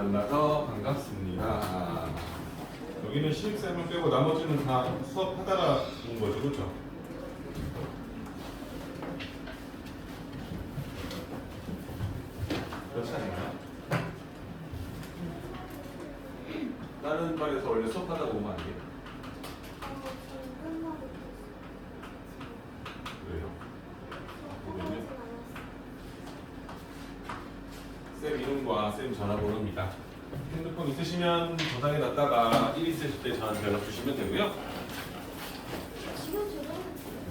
만나서 반갑습니다. 여기는 신입생을 빼고 나머지는 다 수업하다가 온 거죠, 그렇죠? 그렇지 않나요? 다른 반에서 원래 수업하다가 오면 안 돼요? 왜요? 쌤 이름과 쌤 전화번호입니다. 핸드폰 있으시면 저장해 놨다가 일 있으실 때 저한테 연락 주시면 되고요.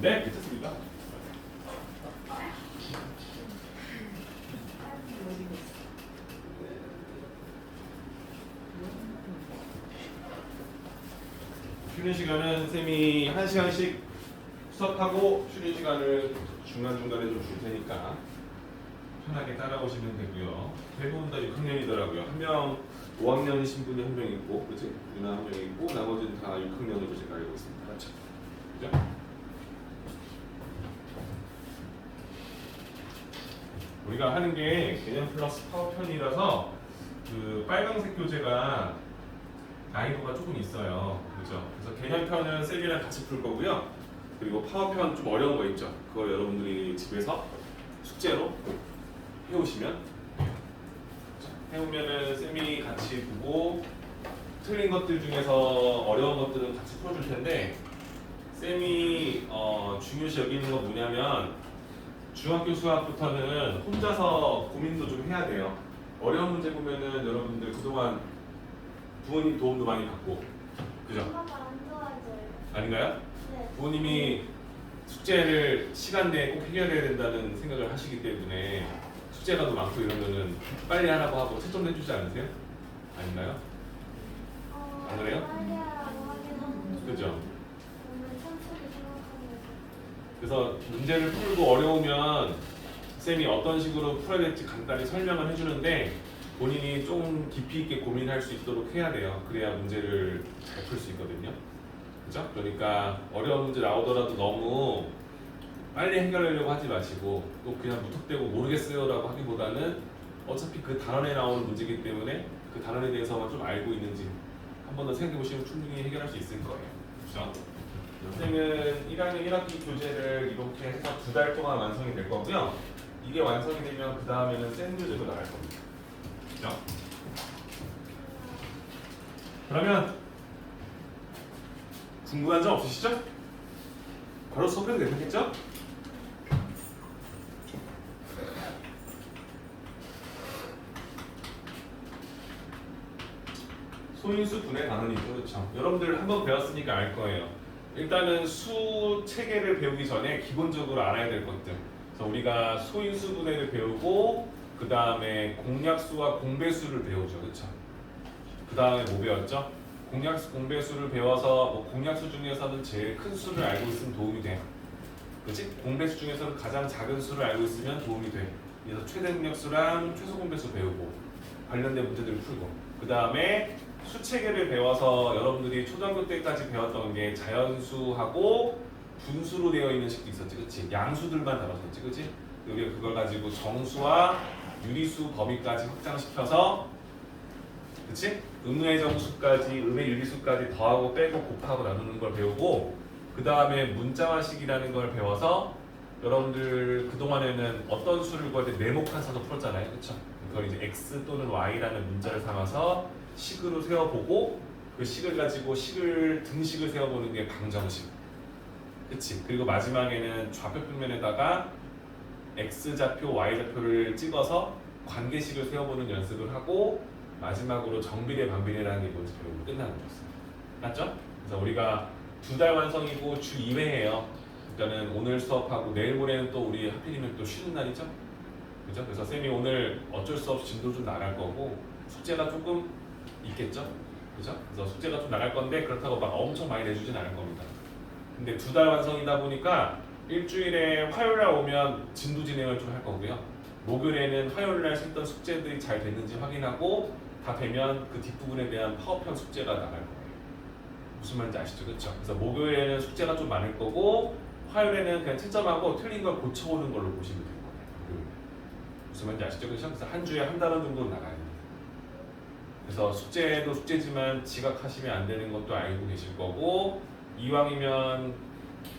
네, 괜찮습니다. 쉬는 시간은 쌤이 1시간씩 수업하고 쉬는 시간을 중간중간에 좀 줄 테니까 편하게 따라오시면 되고요. 대부분 다 6학년이더라고요. 한 명 5학년이신 분이 한 명 있고, 그치? 누나 한 명 있고, 나머지는 다 6학년으로 제가 알고 있습니다. 맞죠? 그죠? 우리가 하는 게 개념 플러스 파워편이라서 그 빨강색 교재가 난이도가 조금 있어요. 그죠? 그래서 개념편은 쌤이랑 같이 풀 거고요. 그리고 파워편 좀 어려운 거 있죠? 그거 여러분들이 집에서 숙제로 해오시면 해오면은 쌤이 같이 보고 틀린 것들 중에서 어려운 것들은 같이 풀어줄 텐데 쌤이 중요시 여기는 건 뭐냐면 중학교 수학부터는 혼자서 고민도 좀 해야 돼요. 어려운 문제 보면은 여러분들 그동안 부모님 도움도 많이 받고 그죠? 엄마가 안 도와줘요. 아닌가요? 네. 부모님이 숙제를 시간 내에 꼭 해결해야 된다는 생각을 하시기 때문에 숙제가 더 많고 이러면은 빨리 하라고 하고 채점도 해주지 않으세요? 아닌가요? 안 그래요? 빨리 하라고 하긴 하는데. 그죠? 오늘 천천히 생각하면서. 그래서 문제를 풀고 어려우면 쌤이 어떤 식으로 풀어야 될지 간단히 설명을 해주는데 본인이 좀 깊이 있게 고민할 수 있도록 해야 돼요. 그래야 문제를 잘 풀 수 있거든요. 그죠? 그러니까 어려운 문제 나오더라도 너무 빨리 해결하려고 하지 마시고 또 그냥 무턱대고 모르겠어요라고 하기보다는 어차피 그 단원에 나오는 문제이기 때문에 그 단원에 대해서만 좀 알고 있는지 한 번 더 생각해 보시면 충분히 해결할 수 있을 거예요. 그죠? 선생님은 1학년 1학기 교재를 이렇게 해서 2달 동안 완성이 될 거고요. 이게 완성이 되면 그 다음에는 생 교재로 나갈 겁니다. 그죠? 그러면 궁금한 점 없으시죠? 바로 수업해도 괜찮겠죠? 소인수 분해 단원이죠. 그렇죠? 여러분들 한번 배웠으니까 알 거예요. 일단은 수 체계를 배우기 전에 기본적으로 알아야 될 것들. 그래서 우리가 소인수 분해를 배우고 그 다음에 공약수와 공배수를 배우죠. 그렇죠? 그 다음에 뭐 배웠죠? 공약수, 공배수를 배워서 뭐 공약수 중에서는 제일 큰 수를 알고 있으면 도움이 돼. 그렇지? 공배수 중에서는 가장 작은 수를 알고 있으면 도움이 돼. 그래서 최대 공약수랑 최소 공배수 배우고 관련된 문제들을 풀고 그 다음에 수체계를 배워서 여러분들이 초등학교 때까지 배웠던 게 자연수하고 분수로 되어 있는 식도 있었지, 그렇지? 양수들만 다뤘었지, 그렇지? 우리가 그걸 가지고 정수와 유리수 범위까지 확장시켜서, 그렇지? 음의 정수까지, 음의 유리수까지 더하고 빼고 곱하고 나누는 걸 배우고, 그 다음에 문자화식이라는 걸 배워서 여러분들 그 동안에는 어떤 수를 구할 때 네모칸서도 풀었잖아요, 그렇죠? 그걸 이제 x 또는 y라는 문자를 삼아서 식으로 세어보고 그 식을 가지고 등식을 세어보는 게 방정식. 그치? 그리고 마지막에는 좌표 평면에다가 x좌표, y좌표를 찍어서 관계식을 세어보는 연습을 하고 마지막으로 정비례, 반비례라는 게 뭔지 배우고 끝나는 거였어요. 맞죠? 그래서 우리가 2달 완성이고 주 2회예요. 그러니까는 오늘 수업하고 내일 모레는 또 우리 하필이면 또 쉬는 날이죠? 그죠? 그래서 쌤이 오늘 어쩔 수 없이 진도 좀 나갈 거고 숙제가 조금 있겠죠? 그죠? 그래서 숙제가 좀 나갈 건데 그렇다고 막 엄청 많이 내주진 않을 겁니다. 근데 2달 완성이다 보니까 일주일에 화요일날 오면 진도 진행을 좀 할 거고요. 목요일에는 화요일날 했던 숙제들이 잘 됐는지 확인하고 다 되면 그 뒷부분에 대한 파워편 숙제가 나갈 거예요. 무슨 말인지 아시죠? 그렇죠? 그래서 목요일에는 숙제가 좀 많을 거고 화요일에는 그냥 채점하고 틀린 걸 고쳐오는 걸로 보시면 될 거예요. 무슨 말인지 아시죠? 그래서 한 주에 한 단원 정도 나가야 됩니다. 그래서 숙제도 숙제지만 지각하시면 안 되는 것도 알고 계실 거고 이왕이면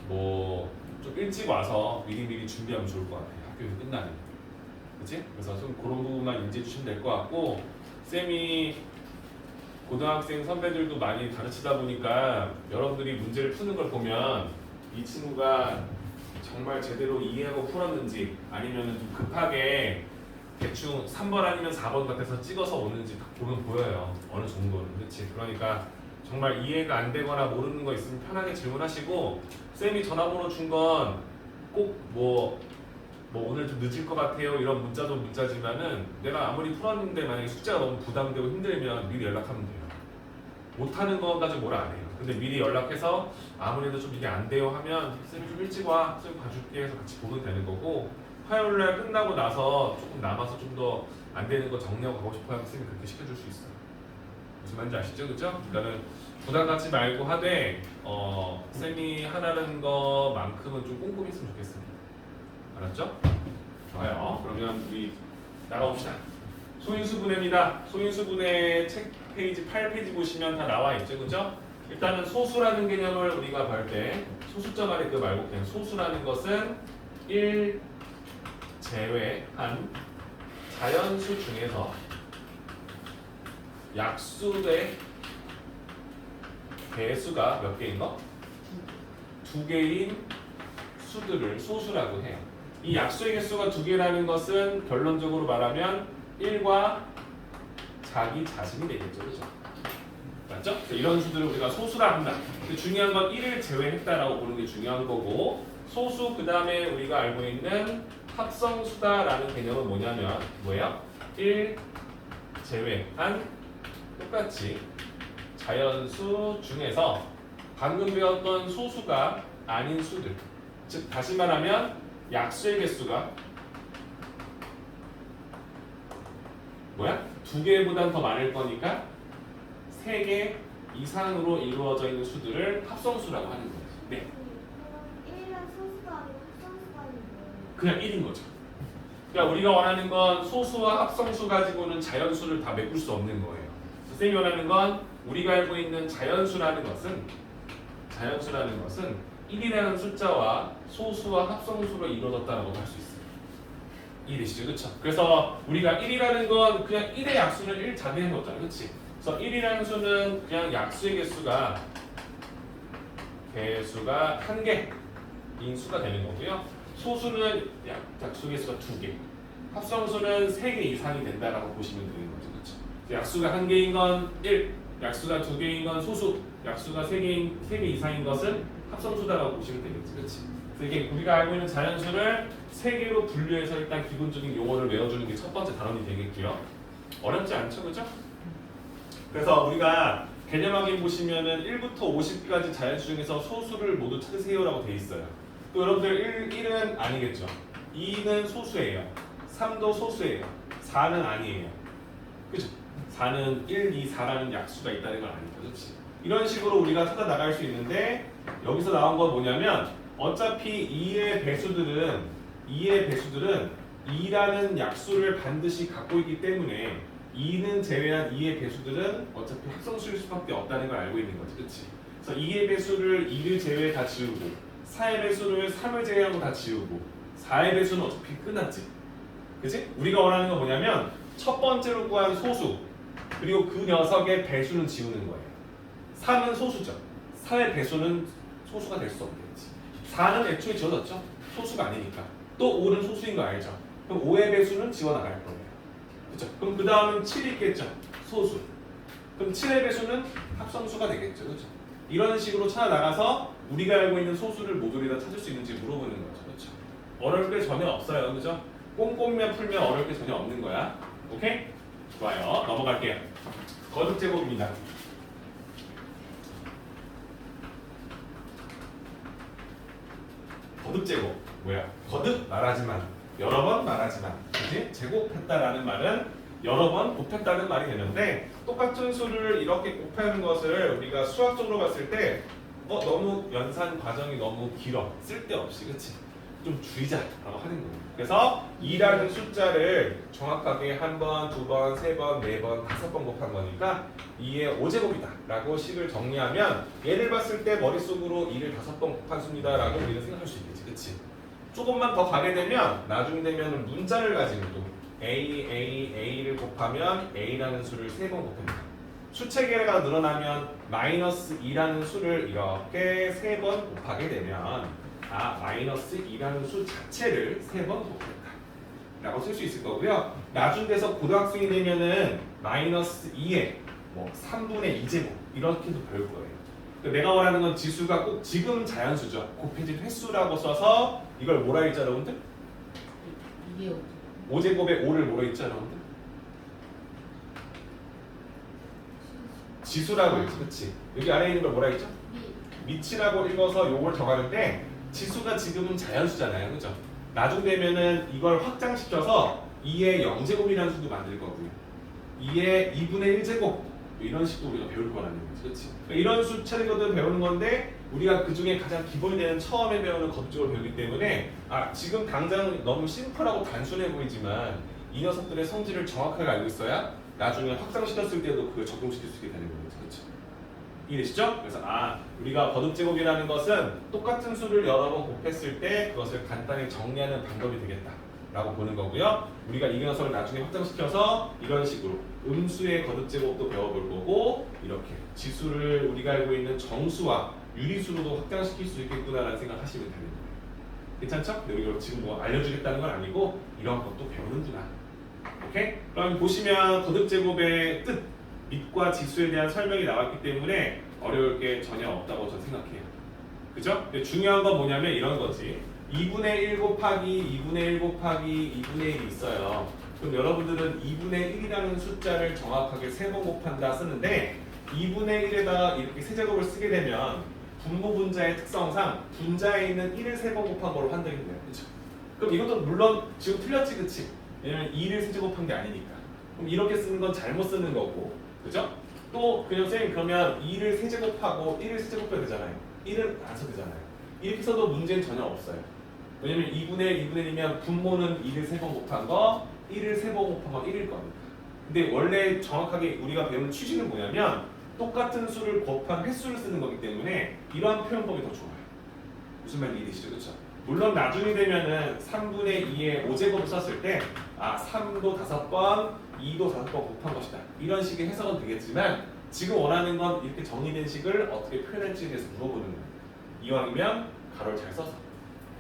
뭐 좀 일찍 와서 미리미리 준비하면 좋을 것 같아요. 학교에서 끝나는. 그치? 그래서 좀 그런 부분만 인지해 주시면 될 것 같고 쌤이 고등학생 선배들도 많이 가르치다 보니까 여러분들이 문제를 푸는 걸 보면 이 친구가 정말 제대로 이해하고 풀었는지 아니면 좀 급하게 대충 3번 아니면 4번 같아서 찍어서 오는지 딱 보면 보여요. 어느 정도는. 그렇지? 그러니까 정말 이해가 안 되거나 모르는 거 있으면 편하게 질문하시고 쌤이 전화번호 준 건 꼭 뭐 오늘 좀 늦을 것 같아요 이런 문자도 문자지만은 내가 아무리 풀었는데 만약에 숙제가 너무 부담되고 힘들면 미리 연락하면 돼요. 못하는 것까지 뭐라 안 해요. 근데 미리 연락해서 아무래도 좀 이게 안 돼요 하면 쌤이 좀 일찍 와, 쌤 봐줄게 해서 같이 보면 되는 거고 화요일날 끝나고 나서 조금 남아서 좀 더 안 되는 거 정리하고 가고 싶어 하면 쌤이 그렇게 시켜줄 수 있어요. 무슨 말인지 아시죠? 그죠? 그러니까는 부담 갖지 말고 하되 쌤이 하라는 거만큼은 좀 꼼꼼히 했으면 좋겠습니다. 알았죠? 좋아요. 그러면 우리 나가봅시다. 소인수분해입니다. 소인수분해 책 페이지 8페이지 보시면 다 나와 있죠, 그죠? 일단은 소수라는 개념을 우리가 볼 때 소수점 아래 그 말고 그냥 소수라는 것은 1 제외한 자연수 중에서 약수의 개수가 몇 개인 거? 2개인 수들을 소수라고 해요. 이 약수의 개수가 2개라는 것은 결론적으로 말하면 1과 자기 자신이 되겠죠. 그렇죠? 맞죠? 이런 수들을 우리가 소수라 한다. 근데 중요한 건 1을 제외했다라고 보는 게 중요한 거고 소수 그 다음에 우리가 알고 있는 합성수다라는 개념은 뭐냐면 뭐예요? 1 제외한 똑같이 자연수 중에서 방금 배웠던 소수가 아닌 수들 즉 다시 말하면 약수의 개수가 뭐야? 2개보단 더 많을 거니까 3개 이상으로 이루어져 있는 수들을 합성수라고 하는 거예요. 네. 그럼 1은 소수가 아니고 합성수가 아니고 그냥 1인 거죠. 그러니까 우리가 원하는 건 소수와 합성수 가지고는 자연수를 다 메꿀 수 없는 거예요. 선생님이 원하는 건 우리가 알고 있는 자연수라는 것은 1이라는 숫자와 소수와 합성수로 이루어졌다고 할 수 있어요. 이해되시죠? 그렇죠? 그래서 우리가 1이라는 건 그냥 1의 약수는 1 자기인 거잖아요. 그렇지? 그래서 1이라는 수는 그냥 약수의 개수가 1개인 수가 되는 거고요. 소수는 약수의 개수가 2개, 합성수는 3개 이상이 된다라고 보시면 되는 거죠. 그렇죠? 약수가 1개인 건 1, 약수가 2개인 건 소수, 약수가 3개 이상인 것은 합성수다라고 보시면 되겠지. 그렇지? 그래서 이게 우리가 알고 있는 자연수를 3개로 분류해서 일단 기본적인 용어를 외워주는 게 첫 번째 단원이 되겠고요. 어렵지 않죠? 그죠? 그래서 우리가 개념 확인 보시면은 1부터 50까지 자연수 중에서 소수를 모두 찾으세요라고 돼 있어요. 또 여러분들 1은 아니겠죠? 2는 소수예요. 3도 소수예요. 4는 아니에요. 그죠? 4는 1, 2, 4라는 약수가 있다는 건 아니죠. 그렇지? 이런 식으로 우리가 찾아 나갈 수 있는데 여기서 나온 건 뭐냐면 어차피 2의 배수들은 2라는 약수를 반드시 갖고 있기 때문에 2는 제외한 2의 배수들은 어차피 합성수일 수밖에 없다는 걸 알고 있는 거지. 그렇지? 그래서 2의 배수를 2를 제외 다 지우고 4의 배수를 3을 제외하고 다 지우고 4의 배수는 어차피 끝났지. 그치? 우리가 원하는 건 뭐냐면 첫 번째로 구한 소수 그리고 그 녀석의 배수는 지우는 거예요. 3은 소수죠. 4의 배수는 소수가 될 수 없겠지. 4는 애초에 지워졌죠. 소수가 아니니까. 또 5는 소수인 거 알죠. 그럼 5의 배수는 지워나갈 거예요. 그렇죠? 그럼 그 다음은 7이 있겠죠. 소수. 그럼 7의 배수는 합성수가 되겠죠. 그렇죠? 이런 식으로 찾아 나가서 우리가 알고 있는 소수를 모조리 다 찾을 수 있는지 물어보는 거죠. 그렇죠? 어려울 게 전혀 없어요. 그죠? 꼼꼼히만 풀면 어려울 게 전혀 없는 거야. 오케이? 좋아요. 넘어갈게요. 거듭 제곱입니다. 거듭 제곱 뭐야? 거듭 말하지만 여러 번 말하지만 그지? 제곱했다라는 말은 여러 번 곱했다는 말이 되는데 똑같은 수를 이렇게 곱하는 것을 우리가 수학적으로 봤을 때 너무 연산 과정이 너무 길어 쓸데없이 그치? 좀 줄이자라고 하는 거예요. 그래서 2라는 숫자를 정확하게 한 번, 두 번, 세 번, 네 번, 다섯 번 곱한 거니까 2의 5제곱이다라고 식을 정리하면 얘를 봤을 때 머릿속으로 2를 다섯 번 곱한 수입니다라고 우리는 생각할 수 있겠지, 그렇지? 조금만 더 가게 되면 나중 되면 문자를 가지고 또 A를 곱하면 A라는 수를 세 번 곱합니다. 수체계가 늘어나면 마이너스 2라는 수를 이렇게 세 번 곱하게 되면 마이너스 2라는 수 자체를 세 번 곱했다 라고 쓸 수 있을 거고요. 나중 돼서 고등학생이 되면은 마이너스 2에 뭐 3분의 2제곱 이렇게도 배울 거예요. 내가 원하는 건 지수가 꼭 지금 자연수죠. 곱해진 횟수라고 써서 이걸 뭐라 했죠, 여러분들? 이게 5제곱에 5를 뭐라 했죠, 여러분들? 지수라고 했지, 그렇지? 여기 아래에 있는 걸 뭐라 했죠? 미치라고 읽어서 요걸 정하는데 지수가 지금은 자연수잖아요, 그죠? 나중 되면은 이걸 확장시켜서 2의 0제곱이라는 수도 만들 거고요. 2의 2분의 1제곱 이런 식으로 우리가 배울 거라는 거지, 그렇지? 이런 수차례거든 배우는 건데 우리가 그 중에 가장 기본이 되는 처음에 배우는 거듭적으로 배우기 때문에 지금 당장 너무 심플하고 단순해 보이지만 이 녀석들의 성질을 정확하게 알고 있어야 나중에 확장시켰을 때도 그걸 적용시킬 수 있게 되는 거죠, 그렇죠? 이해되시죠? 그래서 우리가 거듭제곱이라는 것은 똑같은 수를 여러 번 곱했을 때 그것을 간단히 정리하는 방법이 되겠다라고 보는 거고요. 우리가 이 녀석을 나중에 확장시켜서 이런 식으로 음수의 거듭제곱도 배워볼 거고 이렇게 지수를 우리가 알고 있는 정수와 유리수로도 확장시킬 수 있겠구나라는 생각하시면 되는 거예요. 괜찮죠? 근데 우리가 지금 뭐 알려주겠다는 건 아니고 이런 것도 배우는구나. 오케이? 그럼 보시면 거듭제곱의 뜻 밑과 지수에 대한 설명이 나왔기 때문에 어려울 게 전혀 없다고 저는 생각해요. 그죠? 근데 중요한 건 뭐냐면 이런 거지. 2분의 1 곱하기 2분의 1 곱하기 2분의 1이 있어요. 그럼 여러분들은 2분의 1이라는 숫자를 정확하게 세 번 곱한다 쓰는데 2분의 1에다 이렇게 세제곱을 쓰게 되면 분모 분자의 특성상 분자에 있는 1을 세 번 곱한 걸로 판단이 돼요. 그렇죠? 그럼 이것도 물론 지금 틀렸지, 그치? 왜냐면 2를 세제곱한 게 아니니까. 그럼 이렇게 쓰는 건 잘못 쓰는 거고, 그죠? 또 그냥 쌤 그러면 2를 세제곱하고 1을 세제곱해야 되잖아요. 1은 안 써도 되잖아요. 이렇게 써도 문제는 전혀 없어요. 왜냐면 2분의 1이면 분모는 2를 세 번 곱한 거, 1을 세 번 곱한 거 1일 거니까. 근데 원래 정확하게 우리가 배우는 취지는 뭐냐면 똑같은 수를 곱한 횟수를 쓰는 거기 때문에 이러한 표현법이 더 좋아요. 무슨 말인지 이해되시죠? 그렇죠? 물론 나중에 되면은 3분의 2의 5제곱을 썼을 때 3도 5번, 2도 5번 곱한 것이다. 이런 식의 해석은 되겠지만 지금 원하는 건 이렇게 정리된 식을 어떻게 표현할지에 대해서 물어보는 거예요. 이왕이면 가로를 잘 써서.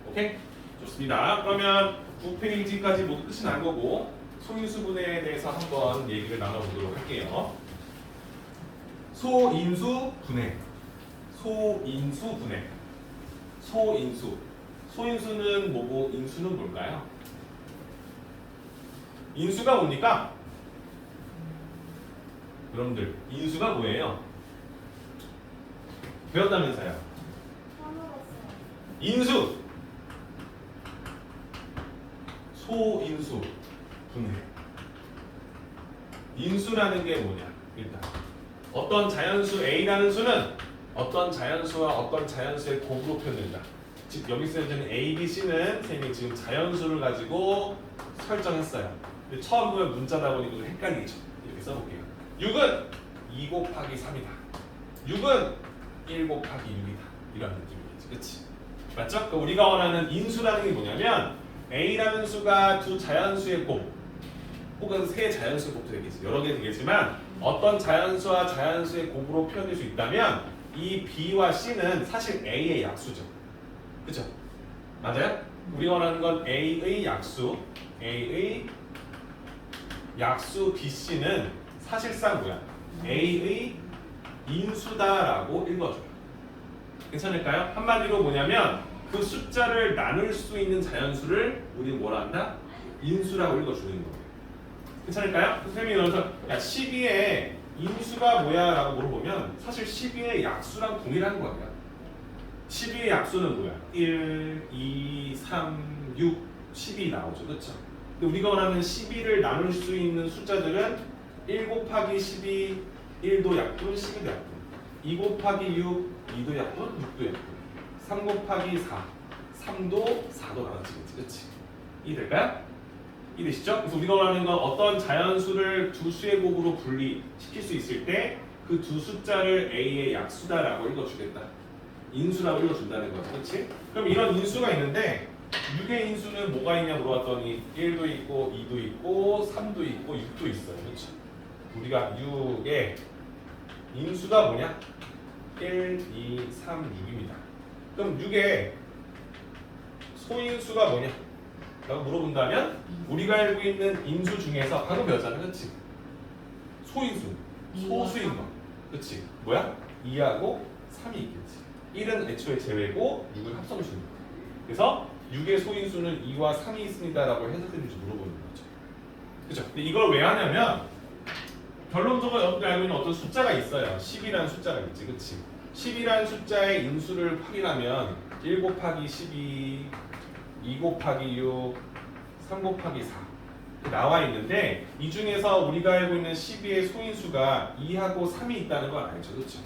오케이? 좋습니다. 그러면 9페이지까지 모두 끝이 난 거고 소인수분해에 대해서 한번 얘기를 나눠보도록 할게요. 소인수 분해. 소인수 분해. 소인수. 소인수는 뭐고 인수는 뭘까요? 인수가 뭡니까? 여러분들 인수가 뭐예요? 배웠다면서요? 까먹었어요. 인수. 소인수 분해. 인수라는 게 뭐냐? 일단 어떤 자연수 A라는 수는 어떤 자연수와 어떤 자연수의 곱으로 표현된다. 즉 여기 쓰여진 A, B, C는 선생님이 지금 자연수를 가지고 설정했어요. 근데 처음 보면 문자다 보니까 좀 헷갈리죠. 이렇게 써볼게요. 6은 2 곱하기 3이다. 6은 1 곱하기 6이다. 이런 느낌이겠지. 그치? 맞죠? 그러니까 우리가 원하는 인수라는 게 뭐냐면 A라는 수가 두 자연수의 곱 혹은 세 자연수의 곱도 되겠지. 여러 개 되겠지만 어떤 자연수와 자연수의 곱으로 표현될 수 있다면 이 B와 C는 사실 A의 약수죠. 그쵸? 맞아요? 우리가 원하는 건 A의 약수 BC는 사실상 뭐야? A의 인수다라고 읽어줘요. 괜찮을까요? 한마디로 뭐냐면 그 숫자를 나눌 수 있는 자연수를 우리는 뭐라 한다? 인수라고 읽어주는 거예요. 괜찮을까요? 선생님이 그래서 야 12의 인수가 뭐야? 라고 물어보면 사실 12의 약수랑 동일한 거예요. 12의 약수는 뭐야? 1, 2, 3, 6, 12 나오죠. 그렇죠? 근데 우리가 원하는 12를 나눌 수 있는 숫자들은 1 곱하기 12, 1도 약분, 12도 약분 2 곱하기 6, 2도 약분, 6도 약분 3 곱하기 4, 3도 4도 나눠지겠지. 그치? 이해될까요? 이해되시죠? 그래서 우리가 원하는 건 어떤 자연수를 두 수의 곱으로 분리시킬 수 있을 때 그 두 숫자를 A의 약수다라고 읽어주겠다. 인수라고 읽어준다는 거죠. 그치? 그럼 이런 인수가 있는데 6의 인수는 뭐가 있냐 물어봤더니 1도 있고 2도 있고 3도 있고 6도 있어요. 그치? 우리가 6의 인수가 뭐냐? 1, 2, 3, 6입니다. 그럼 6의 소인수가 뭐냐? 라고 물어본다면 우리가 알고 있는 인수 중에서 방금 배웠잖아. 그치? 소인수, 소수인 거. 그치? 뭐야? 2하고 3이 있겠지. 1은 애초에 제외고 6을 합성을 주는 거야. 그래서 6의 소인수는 2와 3이 있습니다라고 해석해주면서 물어보는 거죠. 그죠? 근데 이걸 왜 하냐면 결론적으로 여러분들 알고 있는 어떤 숫자가 있어요. 10이라는 숫자가 있지. 그치? 10이라는 숫자의 인수를 확인하면 1 곱하기 12, 2 곱하기 6, 3 곱하기 4 나와 있는데 이 중에서 우리가 알고 있는 12의 소인수가 2하고 3이 있다는 걸 알죠. 그렇죠?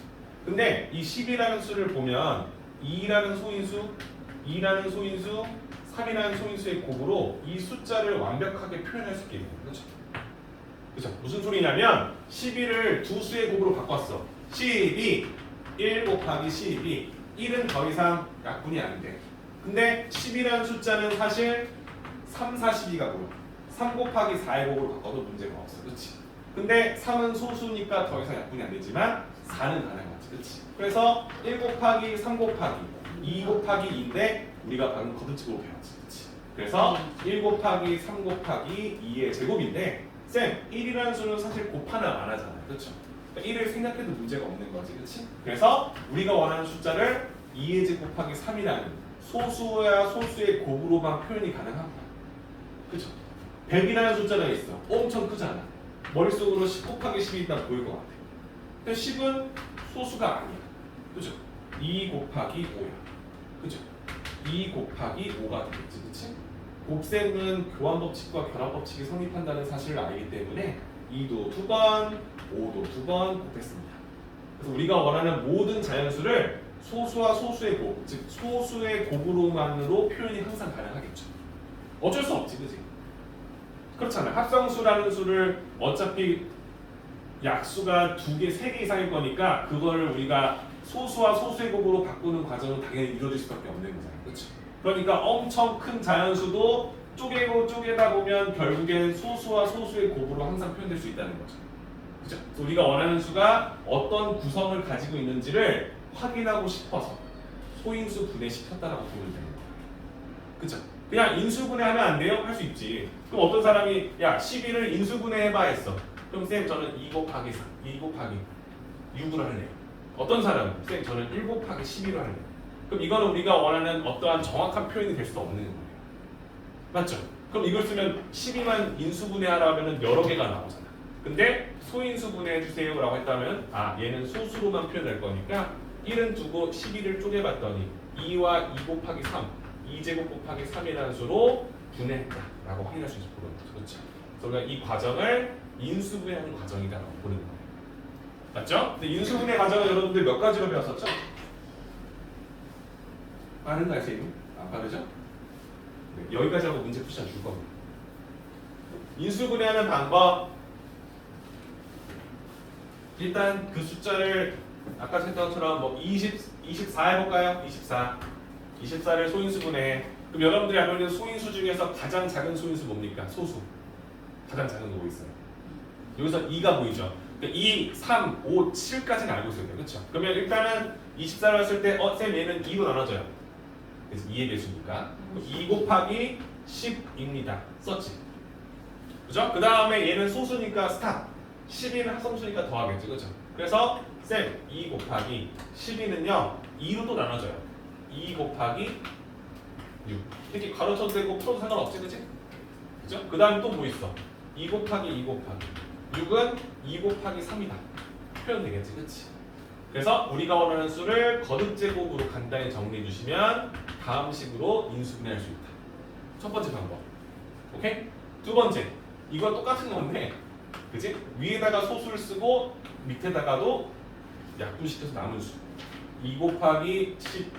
근데 이 10이라는 수를 보면 2라는 소인수, 2라는 소인수, 3이라는 소인수의 곱으로 이 숫자를 완벽하게 표현할 수 있게 됩니다. 그렇죠? 그죠? 무슨 소리냐면 12를 두 수의 곱으로 바꿨어. 12, 1 곱하기 12, 1은 더 이상 약분이 안 돼. 근데 10이라는 숫자는 사실 3, 4, 12가 뭐야? 3 곱하기 4의 곱으로 바꿔도 문제가 없어. 그렇지? 근데 3은 소수니까 더 이상 약분이 안 되지만 4는 가능하지. 그렇지? 그래서 1 곱하기 3 곱하기 2 곱하기 2인데 우리가 방금 거듭집으로 배웠지. 그렇지? 그래서 1 곱하기 3 곱하기 2의 제곱인데 쌤, 1이라는 수는 사실 곱하는 안 하잖아요. 그렇죠? 그러니까 1을 생각해도 문제가 없는 거지. 그렇지? 그래서 우리가 원하는 숫자를 2의 제곱 곱하기 3이라는 소수야 소수의 곱으로만 표현이 가능한 거야. 그렇죠? 100이라는 숫자가 있어. 엄청 크잖아. 머릿속으로 10 곱하기 10이 있다 보일 것 같아. 근데 10은 소수가 아니야. 그죠? 2 곱하기 5야. 그죠? 2 곱하기 5가 되겠지. 그치? 곱셈은 교환 법칙과 결합 법칙이 성립한다는 사실을 알기 때문에 2도 2번, 5도 2번 곱했습니다. 그래서 우리가 원하는 모든 자연수를 소수와 소수의 곱, 즉 소수의 곱으로만으로 표현이 항상 가능하겠죠. 어쩔 수 없지, 그지? 그렇잖아요. 합성수라는 수를 어차피 약수가 2개, 3개 이상일 거니까 그거를 우리가 소수와 소수의 곱으로 바꾸는 과정은 당연히 이루어질 수밖에 없는 거잖아요. 그렇죠? 그러니까 엄청 큰 자연수도 쪼개고 쪼개다 보면 결국엔 소수와 소수의 곱으로 항상 표현될 수 있다는 거죠. 그렇죠? 우리가 원하는 수가 어떤 구성을 가지고 있는지를 확인하고 싶어서 소인수 분해시켰다라고 보면 되는 거예요. 그렇죠? 그냥 인수분해하면 안 돼요? 할 수 있지. 그럼 어떤 사람이 야 11을 인수분해해봐 했어. 그럼 쌤 저는 2 곱하기 4, 2 곱하기 6을 할래요. 어떤 사람은 쌤 저는 1 곱하기 11을 할래요. 그럼 이거는 우리가 원하는 어떠한 정확한 표현이 될 수 없는 거예요. 맞죠? 그럼 이걸 쓰면 12만 인수분해하라 하면 여러 개가 나오잖아. 근데 소인수분해 해주세요 라고 했다면 아 얘는 소수로만 표현할 거니까 1은 두고 12를 쪼개봤더니 2와 2 곱하기 3 2제곱 곱하기 3이라는 수로 분해했다라고 확인할 수 있을 거죠. 그렇죠? 그래서 우리가 이 과정을 인수분해하는 과정이다라고 보는 거예요. 맞죠? 근데 인수분해 과정은 여러분들 몇 가지로 배웠었죠? 빠른가요, 선생님? 안 빠르죠? 네, 여기까지 하고 문제 푸시안 줄 겁니다. 인수분해하는 방법 일단 그 숫자를 아까 했던 것처럼 뭐 24 해볼까요? 24를 소인수분해. 그럼 여러분들이 알고 있는 소인수 중에서 가장 작은 소인수 뭡니까? 소수. 가장 작은 거 뭐 있어요? 여기서 2가 보이죠? 그러니까 2, 3, 5, 7까지는 알고 있어야 돼요. 그렇죠? 그러면 일단은 24를 했을 때 쌤 얘는 2로 나눠져요. 그래서 2의 배수니까 2 곱하기 10입니다. 썼지? 그죠? 그 다음에 얘는 소수니까 스탑. 12는 합성수니까 더하겠죠. 그죠? 그래서 쌤 2 곱하기 12는요 2로 또 나눠져요. 2 곱하기 6 이렇게 가로쳐도 되고 풀어도 상관없지. 그치? 그죠? 그 다음에 또 뭐 있어? 2 곱하기 2 곱하기 6은 2 곱하기 3이다. 표현되겠지. 그치? 그래서 우리가 원하는 수를 거듭제곱으로 간단히 정리해 주시면 다음 식으로 인수분해할 수 있다. 첫 번째 방법. 오케이? 두 번째. 이건 똑같은 건데 그치? 위에다가 소수를 쓰고 밑에다가도 약분시켜서 남은 수 2 곱하기 10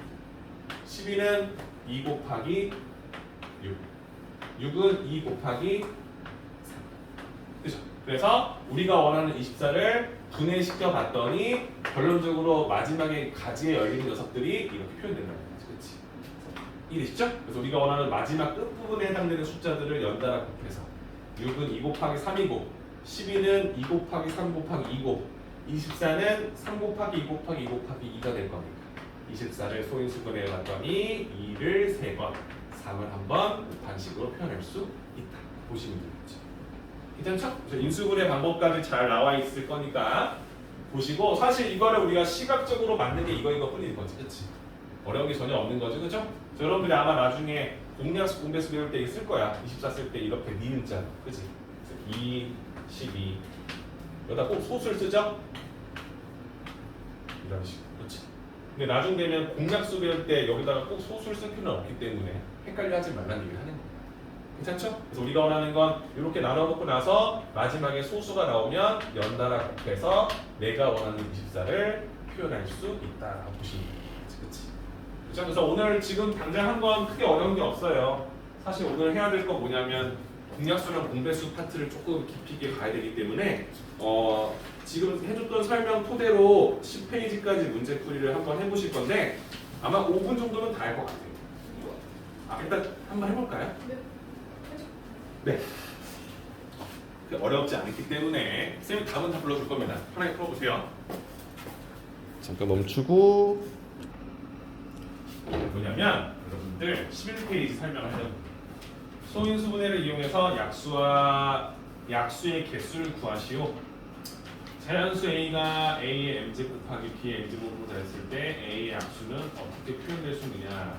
12는 2 곱하기 6. 6은 2 곱하기 3. 그죠? 그래서 우리가 원하는 24를 분해시켜 봤더니 결론적으로 마지막에 가지에 열리는 녀석들이 이렇게 표현된다는 거지. 그렇지? 이해되시죠? 그래서 우리가 원하는 마지막 끝부분에 해당되는 숫자들을 연달아 곱해서 6은 2 곱하기 3이고 12는 2 곱하기 3 곱하기 2고 24는 3 곱하기 2 곱하기 2 곱하기 2가 될 겁니다. 24를 소인수분해 봤더니 2를 3번, 3을 한번 반식으로 표현할 수 있다. 보시면 되겠죠. 괜찮죠? 그래서 인수분해 방법까지 잘 나와 있을 거니까 보시고 사실 이거를 우리가 시각적으로 만든 게 이거 뿐인 거지, 그렇지? 어려운 게 전혀 없는 거죠, 그렇죠? 여러분들이 아마 나중에 공략수 공배수 배울 때 쓸 거야. 24 쓸 때 이렇게 니은자, 그렇지? 2, 12 여기다 꼭 소수를 쓰죠? 이런 식으로, 그렇지? 근데 나중 되면 공략수 배울 때 여기다가 꼭 소수를 쓸 필요는 없기 때문에 헷갈려하지 말라는 얘기를 하는 거예요. 괜찮죠? 그래서 우리가 원하는 건 이렇게 나눠놓고 나서 마지막에 소수가 나오면 연달아 곱해서 내가 원하는 24를 표현할 수 있다라고 보시면 되겠지, 그렇지? 그렇죠? 그래서 오늘 지금 당장 한 건 크게 어려운 게 없어요. 사실 오늘 해야 될 거 뭐냐면 공략수랑 공배수 파트를 조금 깊이 있게 가야 되기 때문에 지금 해줬던 설명 토대로 10페이지까지 문제풀이를 한번 해보실 건데 아마 5분 정도면 다 할 것 같아요. 일단 한번 해볼까요? 네. 어렵지 않기 때문에 쌤이 답은 다 불러줄 겁니다. 편하게 풀어보세요. 잠깐 멈추고 뭐냐면 여러분들 11페이지 설명을 하려고 소인수분해를 이용해서 약수의 개수를 구하시오. 자연수 A가 A의 m제곱 곱하기 B의 m제곱으로 됐을 때 A의 약수는 어떻게 표현될 수 있느냐?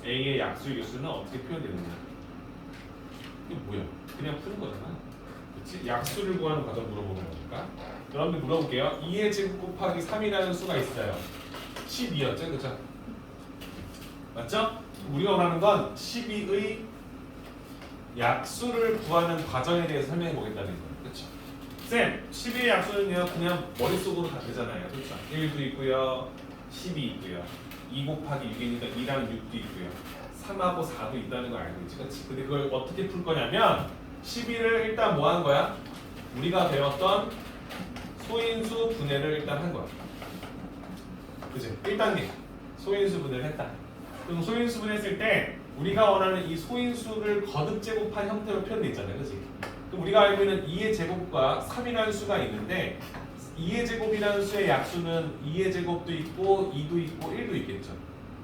A의 약수의 개수는 어떻게 표현되느냐? 이게 뭐야? 그냥 푸는 거잖아. 그렇지? 약수를 구하는 과정 물어보는 거니까. 여러분들 물어볼게요. 2의 제곱 곱하기 3이라는 수가 있어요. 12였죠, 그죠? 맞죠? 우리가 원하는 건 12의 약수를 구하는 과정에 대해서 설명해 보겠다는 거예요. 그렇죠? 쌤, 12의 약수는요 그냥 머릿속으로 다 되잖아요. 그렇죠? 1도 있고요, 10이 있고요, 2 곱하기 6이니까 2랑 6도 있고요, 3하고 4도 있다는 거 알고 있지, 그렇지? 근데 그걸 어떻게 풀 거냐면 12를 일단 뭐 한 거야? 우리가 배웠던 소인수 분해를 일단 한 거야. 그치? 1단계 소인수 분해를 했다. 그럼 소인수 분해했을 때 우리가 원하는 이 소인수를 거듭 제곱한 형태로 표현돼 있잖아요, 그렇지? 그럼 우리가 알고 있는 2의 제곱과 3이라는 수가 있는데 2의 제곱이라는 수의 약수는 2의 제곱도 있고 2도 있고 1도 있겠죠.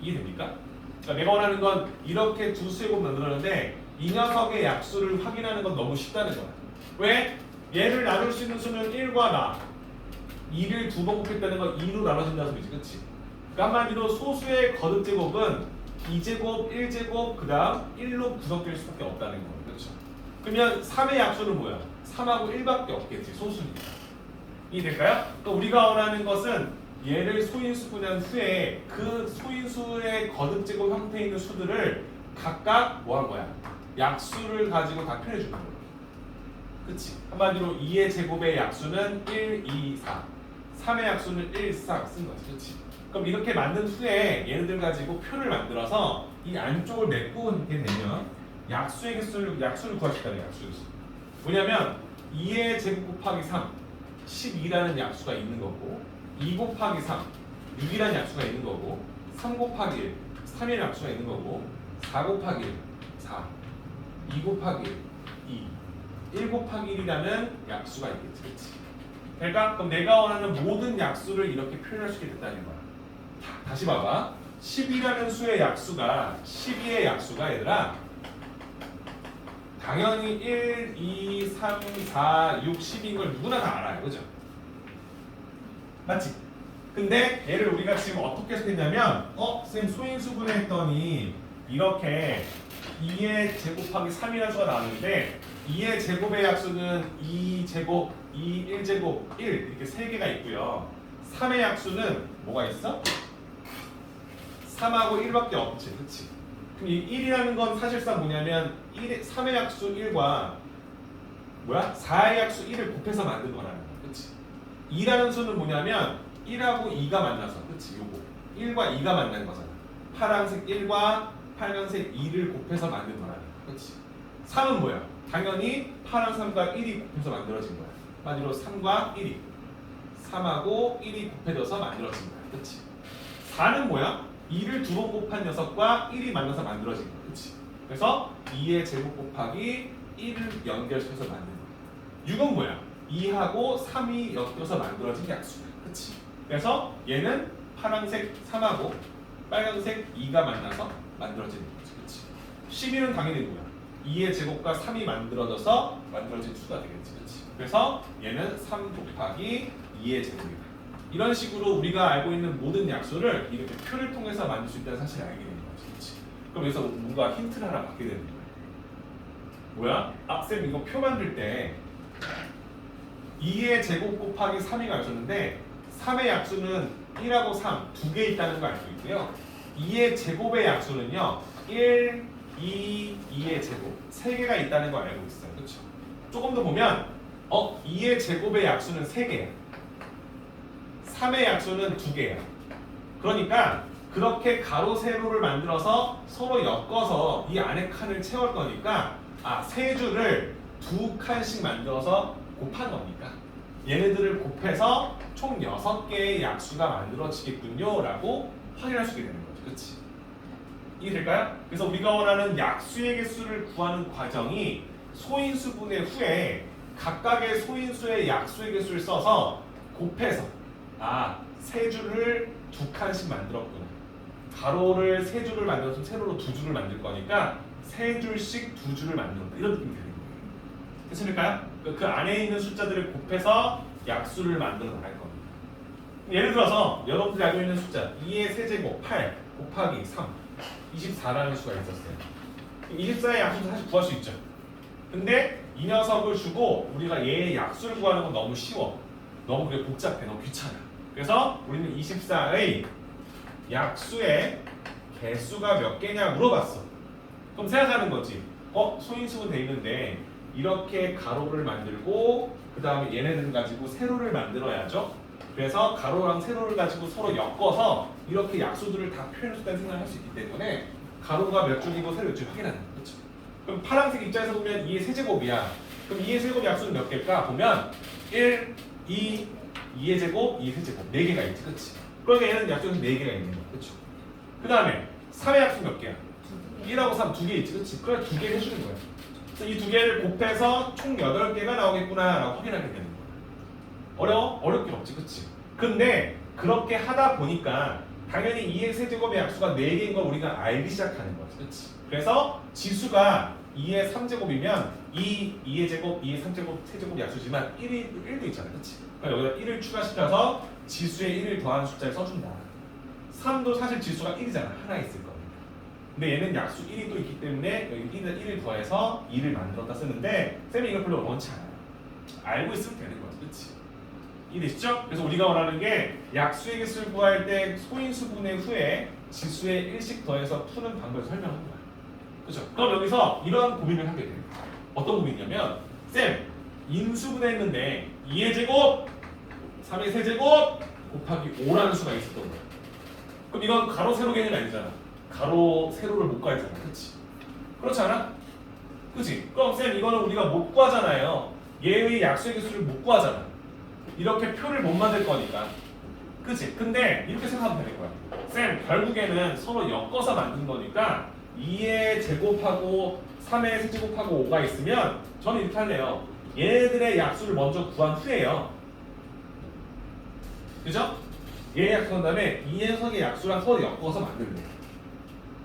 이해됩니까? 그러니까 내가 원하는 건 이렇게 두 수의 곱 만들었는데 이 녀석의 약수를 확인하는 건 너무 쉽다는 거야. 왜? 얘를 나눌 수 있는 수는 1과 나 2를 두 번 곱했다는 건 2로 나눠진다는 소리지, 그렇지? 그러니까 한마디로 소수의 거듭 제곱은 2제곱, 1제곱, 그 다음 1로 구성될 수밖에 없다는 거예요. 그렇죠? 그러면 3의 약수는 뭐야? 3하고 1밖에 없겠지, 소수니까. 이해될까요? 그러니까 우리가 원하는 것은 얘를 소인수 분해한 후에 그 소인수의 거듭 제곱 형태에 있는 수들을 각각 뭐 한 거야? 약수를 가지고 다 표현해 주는 거야. 그치? 한마디로 2의 제곱의 약수는 1, 2, 4 3의 약수는 1, 4 쓴 거지, 그치? 그럼 이렇게 만든 후에 얘네들 가지고 표를 만들어서 이 안쪽을 메꾸게 되면 약수의 약수를 구하시다는 약수의 수. 뭐냐면 2의 제곱 곱하기 3, 12라는 약수가 있는 거고 2 곱하기 3, 6이라는 약수가 있는 거고 3 곱하기 1, 3이라는 약수가 있는 거고 4 곱하기 1, 4, 2 곱하기 1, 2, 1 곱하기 1이라는 약수가 있겠지, 그치? 그러니까 그럼 내가 원하는 모든 약수를 이렇게 표현할 수 있게 됐다는 거야. 다시 봐봐. 10이라는 수의 약수가 12의 약수가 얘들아 당연히 1, 2, 3, 4, 6, 10인 걸 누구나 다 알아요, 그죠? 맞지? 근데 얘를 우리가 지금 어떻게 해석했냐면 쌤 소인수 분해했더니 이렇게 2의 제곱하기 3이라는 수가 나왔는데 2의 제곱의 약수는 2제곱, 2, 1제곱, 1 이렇게 3개가 있고요. 3의 약수는 뭐가 있어? 3하고 1밖에 없지, 그치? 그럼 이 1이라는 건 사실상 뭐냐면 3의 약수 1과 뭐야? 4의 약수 1을 곱해서 만든 거라는 거야, 그치? 2라는 수는 뭐냐면 1하고 2가 만나서, 그치? 요거 1과 2가 만난 거잖아. 파란색 1과 빨간색 2를 곱해서 만든 거라는 거야. 그렇지? 3은 뭐야? 당연히 파란 3과 1이 곱해서 만들어진 거야. 한마디로 3과 1이 3하고 1이 곱해져서 만들어진 거야. 그렇지? 4는 뭐야? 2를 두 번 곱한 녀석과 1이 만나서 만들어진 거야. 그렇지? 그래서 2의 제곱 곱하기 1을 연결시켜서 만든 거야. 6은 뭐야? 2하고 3이 엮여서 만들어진 약수야. 그렇지? 그래서 얘는 파란색 3하고 빨간색 2가 만나서 만들어진 거지. 그렇지? 11은 당연히 뭐야? 2의 제곱과 3이 만들어져서 만들어진 수가 되겠지. 그렇지? 그래서 얘는 3 곱하기 2의 제곱이다. 이런 식으로 우리가 알고 있는 모든 약수를 이렇게 표를 통해서 만들 수 있다는 사실을 알게 되는 거지. 그렇지? 그럼 여기서 뭔가 힌트를 하나 받게 되는 거야. 뭐야? 쌤 이거 표 만들 때 2의 제곱 곱하기 3이가 있었는데 3의 약수는 1하고 3 두 개 있다는 거 알고 있고요. 2의 제곱의 약수는요 1, 2, 2의 제곱 3개가 있다는 거 알고 있어요. 그렇죠? 조금 더 보면 2의 제곱의 약수는 3개야. 3의 약수는 2개야. 그러니까 그렇게 가로 세로를 만들어서 서로 엮어서 이 안에 칸을 채울 거니까 세 줄을 두 칸씩 만들어서 곱한 겁니까? 얘네들을 곱해서 총 6개의 약수가 만들어지겠군요 라고 확인할 수 있게 되는 거죠. 그렇지? 이해될까요? 그래서 우리가 원하는 약수의 개수를 구하는 과정이 소인수분해 후에 각각의 소인수의 약수의 개수를 써서 곱해서 세 줄을 두 칸씩 만들었구나. 가로를 세 줄을 만들어서 세로로 두 줄을 만들 거니까 세 줄씩 두 줄을 만든다. 이런 느낌이 되는 거예요. 됐습니까? 그 안에 있는 숫자들을 곱해서 약수를 만들어 나갈 겁니다. 예를 들어서 여러분들이 알고 있는 숫자 2의 세제곱 8 곱하기 3 24라는 수가 있었어요. 24의 약수도 사실 구할 수 있죠. 근데 이 녀석을 주고 우리가 얘의 약수를 구하는 건 너무 쉬워. 너무 그게 복잡해. 너무 귀찮아. 그래서 우리는 24의 약수의 개수가 몇 개냐 물어봤어. 그럼 생각하는 거지. 소인수분 돼 있는데 이렇게 가로를 만들고 그 다음에 얘네들 가지고 세로를 만들어야죠. 그래서 가로랑 세로를 가지고 서로 엮어서 이렇게 약수들을 다 표현할 수 있다는 생각을 할 수 있기 때문에 가로가 몇 줄이고 세로 몇 줄 확인하는 거죠. 그렇죠? 그럼 파란색 입장에서 보면 2의 세제곱이야. 그럼 2의 세제곱 약수는 몇 개일까? 보면 1, 2, 2의 제곱, 2의 세제곱 4개가 있지. 그렇지? 그러니까 얘는 약수는 4개가 있는 거야. 그렇죠? 그 다음에 3의 약수는 몇 개야? 1하고 3 2개 있지. 그렇지? 그래 2개를 해주는 거야. 그래서 이 2개를 곱해서 총 8개가 나오겠구나 라고 확인하게 되는 거야. 어려워? 어렵게 없지. 그치? 근데 그렇게 하다 보니까 당연히 2의 세제곱의 약수가 4개인 걸 우리가 알기 시작하는 거지. 그치? 그래서 지수가 2의 3제곱이면 2의 제곱, 2의 3제곱, 세제곱 약수지만 1도 있잖아. 그치? 그러니까 여기다 1을 추가시켜서 지수에 1을 더하는 숫자를 써준다. 3도 사실 지수가 1이잖아. 하나 있을 거니까. 근데 얘는 약수 1이 또 있기 때문에 여기 1을 더해서 2를 만들었다 쓰는데 쌤이 이걸 별로 원치 않아요. 알고 있으면 되는 거지. 그치? 이해되시죠? 그래서 우리가 원하는 게 약수의 개수를 구할 때 소인수분해 후에 지수에 1씩 더해서 푸는 방법을 설명한 거야. 그렇죠? 그럼 여기서 이런 고민을 하게 돼요. 어떤 고민이냐면 쌤 인수분해했는데 2의 제곱 3의 세제곱 곱하기 5라는 수가 있었던 거야. 그럼 이건 가로 세로 개념이 아니잖아. 가로 세로를 못 구하잖아. 그렇지? 그렇지 않아? 그렇지? 그럼 쌤 이거는 우리가 못 구하잖아요. 얘의 약수의 개수를 못 구하잖아. 이렇게 표를 못 만들 거니까. 그치? 근데 이렇게 생각하면 되는 거야. 쌤 결국에는 서로 엮어서 만든 거니까 2의 제곱하고 3의 세제곱하고 5가 있으면 저는 이렇게 할래요. 얘네들의 약수를 먼저 구한 후에요. 그죠? 얘 약수한 다음에 이 녀석의 약수랑 서로 엮어서 만들면 돼.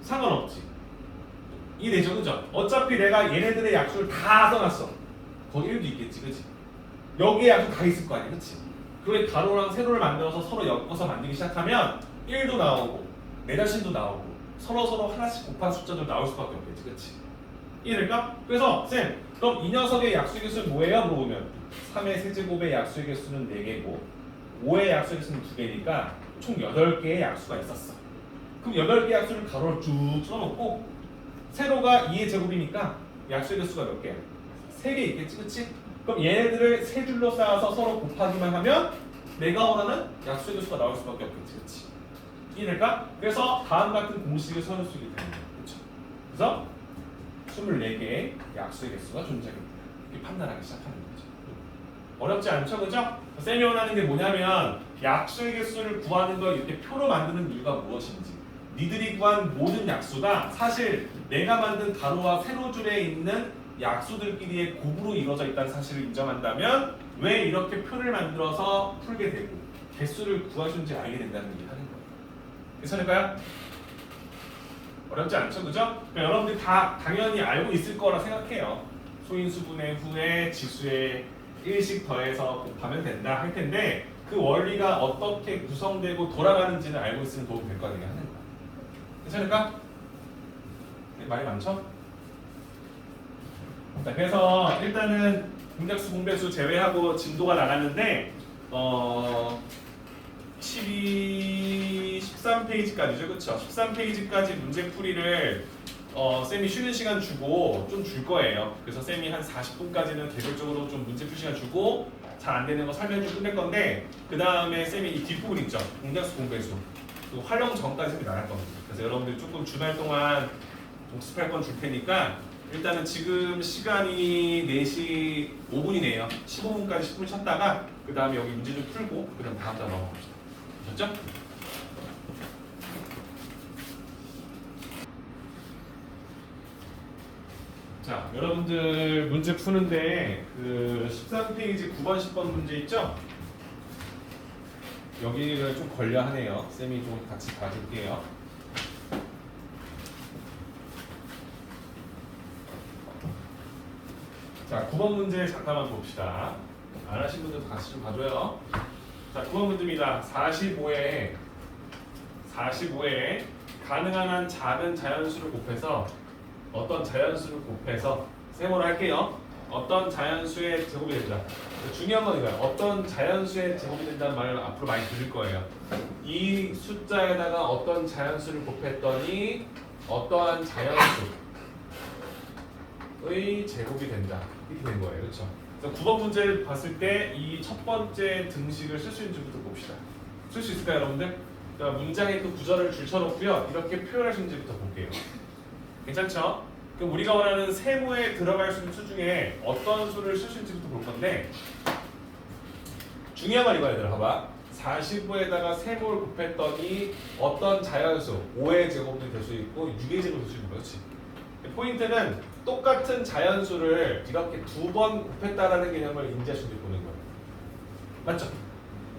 상관없지. 이해되죠? 그죠? 어차피 내가 얘네들의 약수를 다 써놨어. 거기 1도 있겠지. 그치? 여기에 약수 다 있을 거 아니야. 그치? 그리고 가로랑 세로를 만들어서 서로 엮어서 만들기 시작하면 1도 나오고 내 자신도 나오고 서로 하나씩 곱한 숫자도 나올 수밖에 없겠지. 그치? 이해될까? 그래서 쌤 그럼 이 녀석의 약수의 개수는 뭐예요? 물어보면 3의 세제곱의 약수의 개수는 4개고 5의 약수의 개수는 2개니까 총 8개의 약수가 있었어. 그럼 8개의 약수를 가로로 쭉 써놓고 세로가 2의 제곱이니까 약수의 개수가 몇 개야? 3개 있겠지. 그치? 그럼 얘네들을 세 줄로 쌓아서 서로 곱하기만 하면 내가 원하는 약수의 개수가 나올 수밖에 없겠지. 그치? 이해될까? 그래서 다음 같은 공식을 써줄 수 있게 되는 거예요. 그렇죠? 그래서 24개의 약수의 개수가 존재합니다. 이렇게 판단하기 시작하는 거죠. 어렵지 않죠? 그죠? 쌤이 원하는 게 뭐냐면 약수의 개수를 구하는 걸 이렇게 표로 만드는 이유가 무엇인지, 니들이 구한 모든 약수가 사실 내가 만든 가로와 세로줄에 있는 약수들끼리의 곱으로 이루어져 있다는 사실을 인정한다면 왜 이렇게 표를 만들어서 풀게 되고 개수를 구하시는지 알게 된다는 얘기를 하는 거예요. 괜찮을까요? 어렵지 않죠? 그죠? 그러니까 여러분들이 다 당연히 알고 있을 거라 생각해요. 소인수분해 후에 지수에 1씩 더해서 곱하면 된다 할 텐데 그 원리가 어떻게 구성되고 돌아가는지는 알고 있으면 도움이 될 거 아니에요 하는 거야. 괜찮을까? 네, 말이 많죠? 자, 그래서 일단은 공작수 공배수 제외하고 진도가 나갔는데 13페이지까지죠, 그렇죠? 13페이지까지 문제풀이를 쌤이 쉬는 시간 주고 좀 줄 거예요. 그래서 쌤이 한 40분까지는 계속적으로 좀 문제풀이 시간 주고 잘 안 되는 거 설명해주고 끝낼 건데 그 다음에 쌤이 이 뒷부분 있죠? 공작수 공배수 그 활용 전까지 쌤이 나갈 겁니다. 그래서 여러분들 조금 주말 동안 복습할 건 줄 테니까 일단은 지금 시간이 4시 5분이네요. 15분까지 10분 쉬었다가 그 다음에 여기 문제 좀 풀고 그 다음 달 넘어갑시다. 됐죠? 자, 여러분들 문제 푸는데 그 13페이지 9번 10번 문제 있죠? 여기를 좀 걸려 하네요. 쌤이 좀 같이 봐줄게요. 자, 9번 문제 잠깐만 봅시다. 안 하신 분들도 같이 좀 봐줘요. 자, 9번 문제입니다. 45에 가능한 한 작은 자연수를 곱해서 어떤 자연수를 곱해서 세모로 할게요. 어떤 자연수의 제곱이 된다. 중요한 건 이거야. 어떤 자연수의 제곱이 된다는 말을 앞으로 많이 들을 거예요. 이 숫자에다가 어떤 자연수를 곱했더니 어떠한 자연수의 제곱이 된다. 이렇게 된 거예요. 그렇죠? 그래서 9번 문제를 봤을 때 이 첫 번째 등식을 쓸 수 있는지부터 봅시다. 쓸 수 있을까요, 여러분들? 그러니까 문장에 그 구절을 줄쳐놓고요. 이렇게 표현할 수 있는지부터 볼게요. 괜찮죠? 그럼 우리가 원하는 세모에 들어갈 수 있는 수 중에 어떤 수를 쓸 수 있는지부터 볼 건데 중요한 건 이거야, 얘들아. 봐봐. 45에다가 세모를 곱했더니 어떤 자연수 5의 제곱이 될 수 있고 6의 제곱이 될 수 있는 거지. 포인트는 똑같은 자연수를 이렇게 두 번 곱했다라는 개념을 인지하시면 보는 거예요. 맞죠?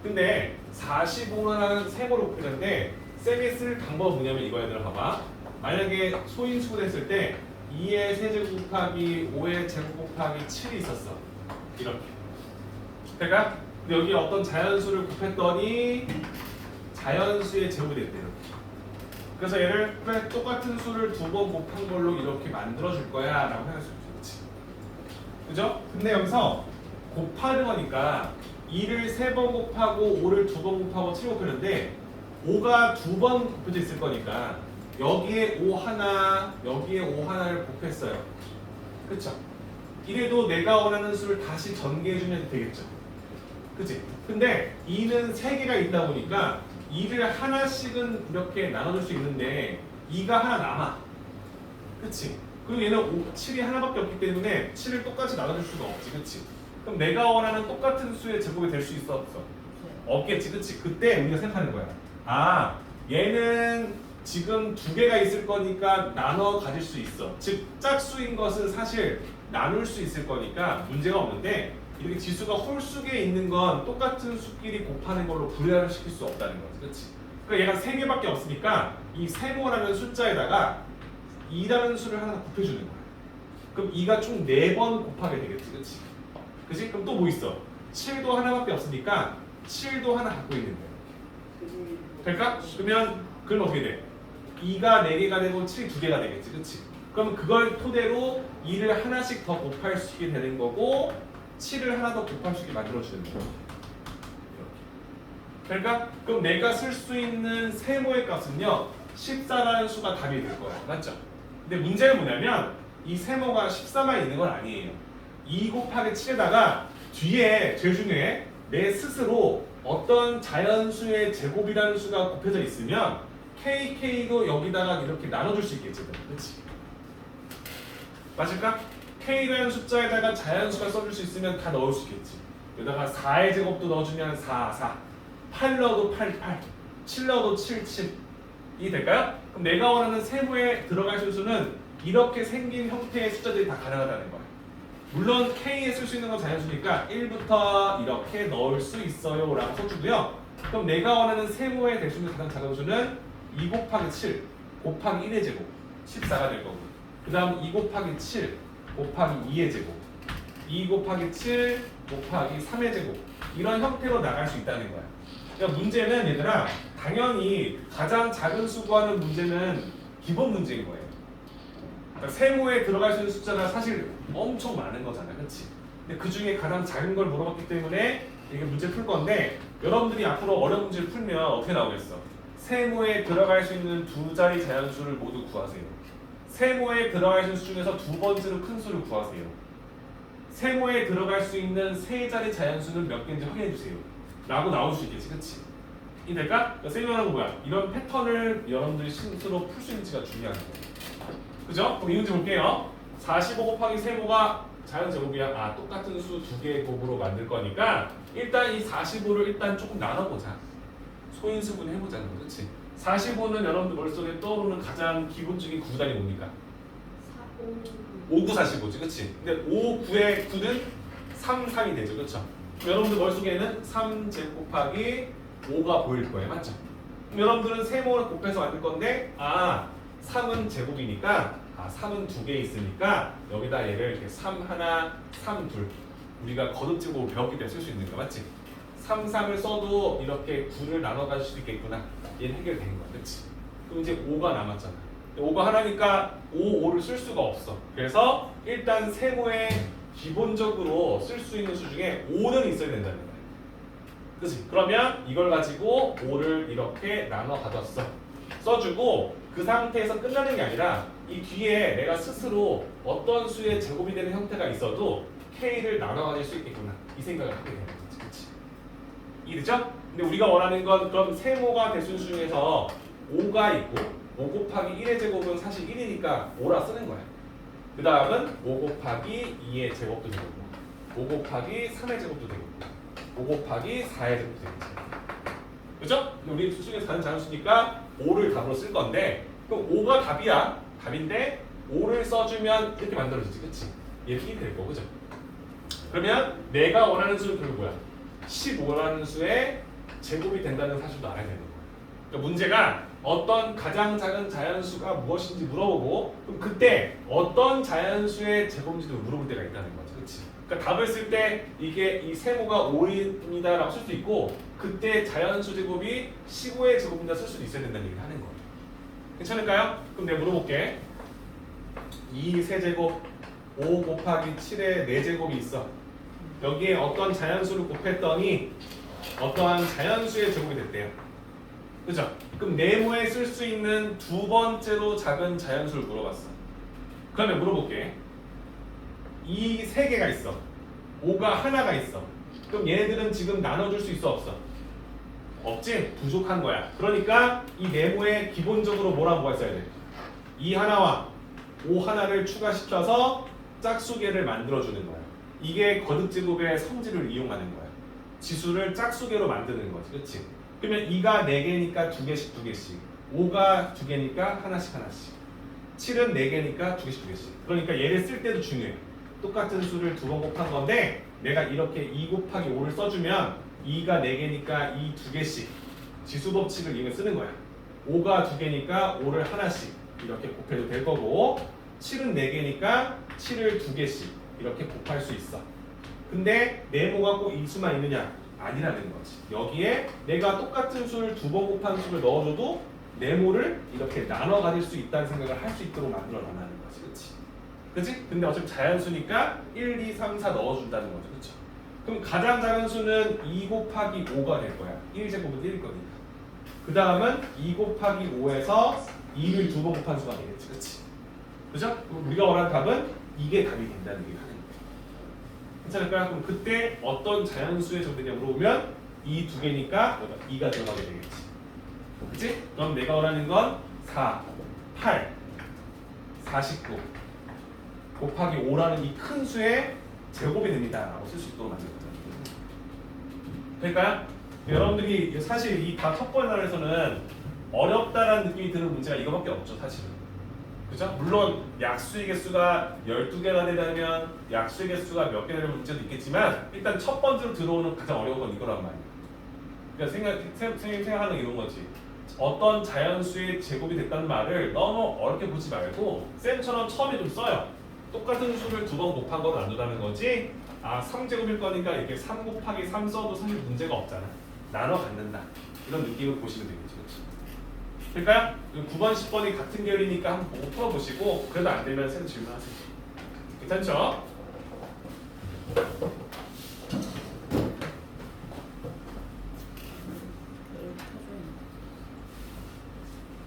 근데 45라는 세모를 곱했는데 쌤이 쓸 방법은 뭐냐면 이거 얘들아 봐봐. 만약에 소인수를 했을 때 2의 세제곱 곱하기 5의 제곱 곱하기 7이 있었어. 이렇게. 그러니까 여기 어떤 자연수를 곱했더니 자연수의 제곱이 됐대. 이렇게. 그래서 얘를 그래, 똑같은 수를 두 번 곱한 걸로 이렇게 만들어줄 거야 라고 생각할 수 있지. 그죠? 근데 여기서 곱하는 거니까 2를 3번 곱하고 5를 2번 곱하고 7 곱했는데 5가 2번 곱혀져 있을 거니까 여기에 5 하나, 여기에 5 하나를 곱했어요. 그쵸? 이래도 내가 원하는 수를 다시 전개해주면 되겠죠. 그치? 근데 2는 3개가 있다 보니까 2를 하나씩은 이렇게 나눠줄 수 있는데 2가 하나 남아. 그치? 그리고 얘는 7이 하나밖에 없기 때문에 7을 똑같이 나눠줄 수가 없지. 그치? 그럼 내가 원하는 똑같은 수의 제곱이 될 수 있어? 없어? 없겠지. 그치? 그때 우리가 생각하는 거야. 아, 얘는 지금 2개가 있을 거니까 나눠 가질 수 있어. 즉 짝수인 것은 사실 나눌 수 있을 거니까 문제가 없는데 이렇게 지수가 홀수에 있는 건 똑같은 수끼리 곱하는 걸로 불이화를 시킬 수 없다는 거지. 그렇지? 그러니까 얘가 3개밖에 없으니까 이 세모라는 숫자에다가 2라는 수를 하나 곱해주는 거야. 그럼 2가 총 4번 곱하게 되겠지. 그렇지? 그치? 그럼 또 뭐 있어? 7도 하나밖에 없으니까 7도 하나 갖고 있는 거야. 될까? 그러면 어떻게 돼? 2가 4개가 되고 7이 2개가 되겠지. 그치? 그럼 그걸 토대로 2를 하나씩 더 곱할 수 있게 되는 거고 7을 하나 더 곱할 수 있게 만들어주는 거야. 그러니까 그럼 내가 쓸 수 있는 세모의 값은요 14라는 수가 답이 될 거야. 맞죠? 근데 문제는 뭐냐면 이 세모가 14만 있는 건 아니에요. 2 곱하기 7에다가 뒤에 제일 중요해 내 스스로 어떤 자연수의 제곱이라는 수가 곱해져 있으면 KK도 여기다가 이렇게 나눠줄 수 있겠지. 그렇지? 맞을까? K라는 숫자에다가 자연수가 써줄 수 있으면 다 넣을 수 있겠지. 여기다가 4의 제곱도 넣어주면 4, 4 8 넣어도 8, 8 7 넣어도 7, 7 이 될까요? 그럼 내가 원하는 세모에 들어갈 수는 이렇게 생긴 형태의 숫자들이 다 가능하다는 거야. 물론 K에 쓸 수 있는 건 자연수니까 1부터 이렇게 넣을 수 있어요 라고 써주고요. 그럼 내가 원하는 세모의 대수는 가장 작은 수는 2 곱하기 7 곱하기 1의 제곱 14가 될 거고, 그 다음 2 곱하기 7 곱하기 2의 제곱 2 곱하기 7 곱하기 3의 제곱 이런 형태로 나갈 수 있다는 거야. 그러니까 문제는 얘들아 당연히 가장 작은 수 구하는 문제는 기본 문제인 거예요. 그러니까 세모에 들어갈 수 있는 숫자가 사실 엄청 많은 거잖아, 그렇지? 근데 그 중에 가장 작은 걸 물어봤기 때문에 이게 문제 풀 건데, 여러분들이 앞으로 어려운 문제를 풀면 어떻게 나오겠어? 세모에 들어갈 수 있는 두 자리 자연수를 모두 구하세요. 세모에 들어갈 수 있는 수 중에서 두 번째로 큰 수를 구하세요. 세모에 들어갈 수 있는 세 자리 자연수는 몇 개인지 확인해 주세요. 라고 나올 수 있겠지, 그치? 이 될까? 세모라는 건 뭐야? 이런 패턴을 여러분들이 스스로 풀 수 있는지가 중요한 거예요. 그죠? 그럼 이 문제 볼게요. 45 곱하기 세모가 자연제곱이야. 아, 똑같은 수 두 개의 곱으로 만들 거니까 일단 이 45를 일단 조금 나눠보자. 소인수분 해보자는 거, 그치? 45는 여러분들 머릿속에 떠오르는 가장 기본적인 구단이 뭡니까? 5, 9, 45지, 그치? 근데 5, 9의 9는 3, 3이 되죠, 그쵸? 여러분들 머릿속에는 3제곱 곱하기 5가 보일 거예요, 맞죠? 그럼 여러분들은 세모를 곱해서 만들 건데, 아, 3은 제곱이니까, 3은 두 개 있으니까 여기다 얘를 이렇게 3 하나, 3 둘 우리가 거듭제곱으로 배웠기 때문에 쓸 수 있는 거 맞지? 3, 3을 써도 이렇게 9를 나눠 가질 수 있겠구나. 얘는 해결된 거야, 그렇지? 그럼 이제 5가 남았잖아. 5가 하나니까 5, 5를 쓸 수가 없어. 그래서 일단 세모에 기본적으로 쓸 수 있는 수 중에 5는 있어야 된다는 거야. 그렇지? 그러면 이걸 가지고 5를 이렇게 나눠 가졌어. 써주고 그 상태에서 끝나는 게 아니라 이 뒤에 내가 스스로 어떤 수의 제곱이 되는 형태가 있어도 K를 나눠 가질 수 있겠구나. 이 생각을 하게 되는 거지. 그렇지? 이해되죠? 근데 우리가 원하는 건 그럼 세모가 대수 중에서 5가 있고 5 곱하기 1의 제곱은 사실 1이니까 5라 쓰는 거야. 그 다음은 5 곱하기 2의 제곱도 되고 5 곱하기 3의 제곱도 되고 5 곱하기 4의 제곱도 되겠지. 그죠? 우리 수 중에서 가장 자연수니까 5를 답으로 쓸 건데, 그럼 5가 답이야. 답인데 5를 써주면 이렇게 만들어지지, 그치? 얘는 1이 될 거, 그죠? 그러면 내가 원하는 수는 결국 뭐야? 15라는 수의 제곱이 된다는 사실도 알아야 되는 거야. 그러니까 문제가 어떤 가장 작은 자연수가 무엇인지 물어보고, 그럼 그때 어떤 자연수의 제곱인지도 물어볼 때가 있다는 거지, 그치? 그러니까 답을 쓸 때 이게 이 세모가 5입니다라고 쓸 수 있고, 그때 자연수 제곱이 15의 제곱입니다 쓸 수도 있어야 된다는 얘기를 하는 거예요. 괜찮을까요? 그럼 내가 물어볼게. 2 세제곱 5 곱하기 7의 4제곱이 있어. 여기에 어떤 자연수를 곱했더니 어떠한 자연수의 제곱이 됐대요. 그죠? 그럼 네모에 쓸 수 있는 두 번째로 작은 자연수를 물어봤어. 그러면 물어볼게. 이 세 개가 있어. 5가 하나가 있어. 그럼 얘네들은 지금 나눠줄 수 있어, 없어? 없지? 부족한 거야. 그러니까 이 네모에 기본적으로 뭐랑 뭐가 있어야 돼? 2 하나와 5 하나를 추가시켜서 짝수계를 만들어주는 거야. 이게 거듭제곱의 성질을 이용하는 거야. 지수를 짝수계로 만드는 거지, 그렇지? 그러면 2가 4개니까 2개씩 2개씩, 5가 2개니까 하나씩 하나씩, 7은 4개니까 2개씩 2개씩. 그러니까 얘를 쓸 때도 중요해. 똑같은 수를 두 번 곱한 건데 내가 이렇게 2 곱하기 5를 써주면 2가 4개니까 2 2개씩 지수 법칙을 이용해 쓰는 거야. 5가 2개니까 5를 하나씩 이렇게 곱해도 될 거고, 7은 4개니까 7을 2개씩 이렇게 곱할 수 있어. 근데 네모가 꼭 이 수만 있느냐? 아니라는 거지. 여기에 내가 똑같은 수를 두 번 곱한 수를 넣어줘도 네모를 이렇게 나눠 가질 수 있다는 생각을 할 수 있도록 만들어 놔라는 거지. 그치? 그치? 근데 어차피 자연수니까 1, 2, 3, 4 넣어준다는 거죠. 그쵸? 그럼 가장 작은 수는 2 곱하기 5가 될 거야. 1제곱은 1일 거니까. 그 다음은 2 곱하기 5에서 2를 두 번 곱한 수가 되겠지. 그치? 그죠? 그럼 우리가 원하는 답은 이게 답이 된다는 얘기를 하는 거예요. 괜찮을까요? 그럼 그때 어떤 자연수의 정되냐 물어보면 이 두 개니까 2가 들어가게 되겠지. 그치? 그럼 내가 원하는 건 4, 8, 49 곱하기 5라는 이 큰 수의 제곱이 됩니다 라고 쓸 수 있도록 만들거든요. 그러니까 여러분들이 사실 이 다 첫 번째 날에서는 어렵다라는 느낌이 드는 문제가 이거밖에 없죠 사실은. 그죠? 물론 약수의 개수가 12개가 되려면 약수의 개수가 몇 개 되는 문제도 있겠지만 일단 첫 번째로 들어오는 가장 어려운 건 이거란 말이에요. 그러니까 선생님 생각하는 이런 거지. 어떤 자연수의 제곱이 됐다는 말을 너무 어렵게 보지 말고 쌤처럼 처음에 좀 써요. 똑같은 수를 두 번 곱한 걸 나눈다는 거지. 아 3제곱일 거니까 이렇게 3 곱하기 3 써도 사실 문제가 없잖아. 나눠 갖는다. 이런 느낌을 보시면 되겠지. 그렇지? 그러니까 9번, 10번이 같은 결이니까 한번 보고 풀어보시고 그래도 안 되면 쌤 질문하세요. 괜찮죠?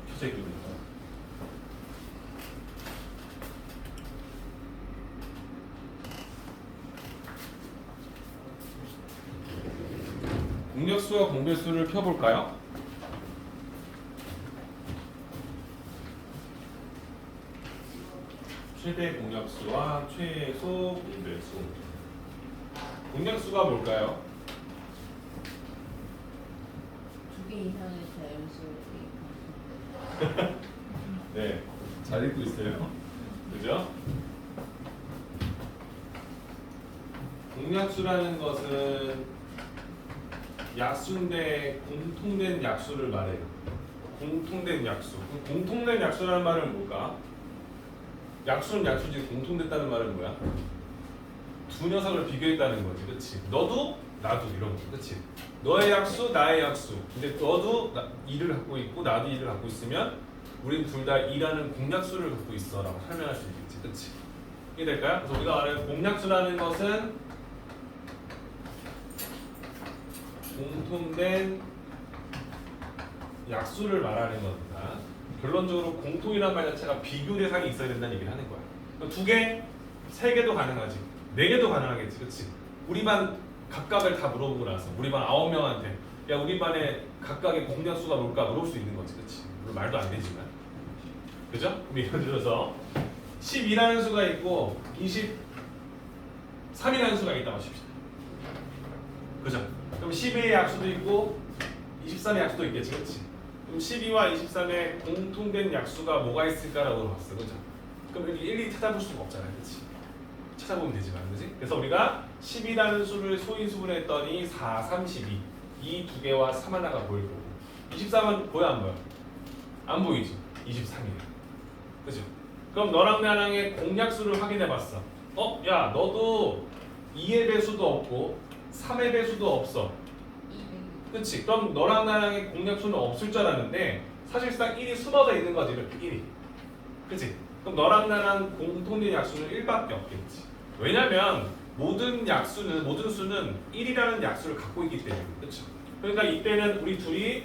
켜져 있군요. 공약수와 공배수를 펴볼까요? 최대 공약수와 최소 공배수. 공약수가 뭘까요? 2개 이상의 자연수를 대입하는. 네, 잘 읽고 있어요. 그죠? 공약수라는 것은 약수인데 공통된 약수를 말해요. 공통된 약수. 공통된 약수라는 말은 뭘까? 약수는 약수지 공통됐다는 말은 뭐야? 두 녀석을 비교했다는 거지, 그렇지? 너도 나도 이런 거, 그렇지? 너의 약수, 나의 약수. 근데 너도 2를 갖고 있고 나도 2를 갖고 있으면 우리 둘 다 2라는 공약수를 갖고 있어라고 설명할 수 있겠지, 그렇지? 이게 될까요? 그래서 우리가 말하는 공약수라는 것은 공통된 약수를 말하는 겁니다. 결론적으로 공통이란 말 자체가 비교 대상이 있어야 된다는 얘기를 하는 거야. 2개, 3개도 가능하지, 4개도 가능하겠지, 그렇지? 우리 반 각각을 다 물어보고 나서 우리 반 9명한테 야 우리 반에 각각의 공약수가 뭘까 물어볼 수 있는 거지, 그렇지? 물론 말도 안 되지만, 그죠? 그럼 예를 들어서 12라는 수가 있고 23이라는 수가 있다고 하십시다. 그죠? 그럼 12의 약수도 있고 23의 약수도 있겠지, 그렇지? 그럼 12와 23의 공통된 약수가 뭐가 있을까라고 봤어, 그죠? 그럼 여기 일일이 찾아볼 수가 없잖아, 그렇지? 찾아보면 되지만, 그렇지? 그래서 우리가 10이라는 수를 소인수분했더니 4, 32, 이 두 개와 3 하나가 보일 거고 23은 보여 안 보여? 안 보이지? 23이야, 그죠? 그럼 너랑 나랑의 공약수를 확인해봤어. 야 너도 2의 배수도 없고 3의 배수도 없어, 그치? 그럼 너랑 나랑의 공약수는 없을 줄 알았는데 사실상 1이 숨어져 있는 거지, 이렇게 1이. 그치? 그럼 너랑 나랑 공통된 약수는 1밖에 없겠지. 왜냐면 모든 수는 1이라는 약수를 갖고 있기 때문에, 그쵸? 그러니까 이때는 우리 둘이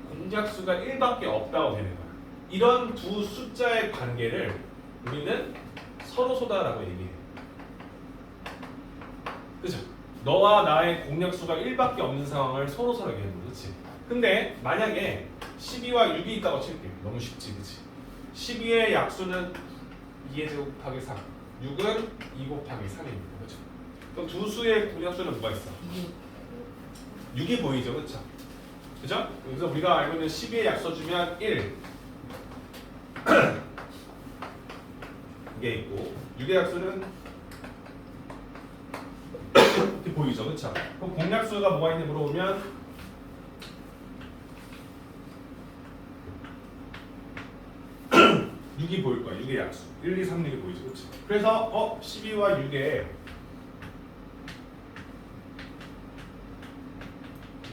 공약수가 1밖에 없다고 되는 거야. 이런 두 숫자의 관계를 우리는 서로소다라고 얘기해. 그죠? 너와 나의 공약수가 1밖에 없는 상황을 서로서로 얘기하는 거지, 그렇지? 근데 만약에 12와 6이 있다고 칠게. 너무 쉽지, 그렇지? 12의 약수는 2의 제곱 곱하기 3, 6은 2 곱하기 3입니다, 그렇죠? 그럼 두 수의 공약수는 뭐가 있어? 6이 보이죠, 그렇죠? 그죠? 그래서 우리가 알고 있는 12의 약수 주면 1 이게 있고 6의 약수는 이렇게 보이죠, 그렇죠? 그럼 공약수가 뭐가 있는지 물어보면 6이 보일 거야. 6의 약수 1, 2, 3, 6이 보이죠, 그렇죠? 그래서 12와 6의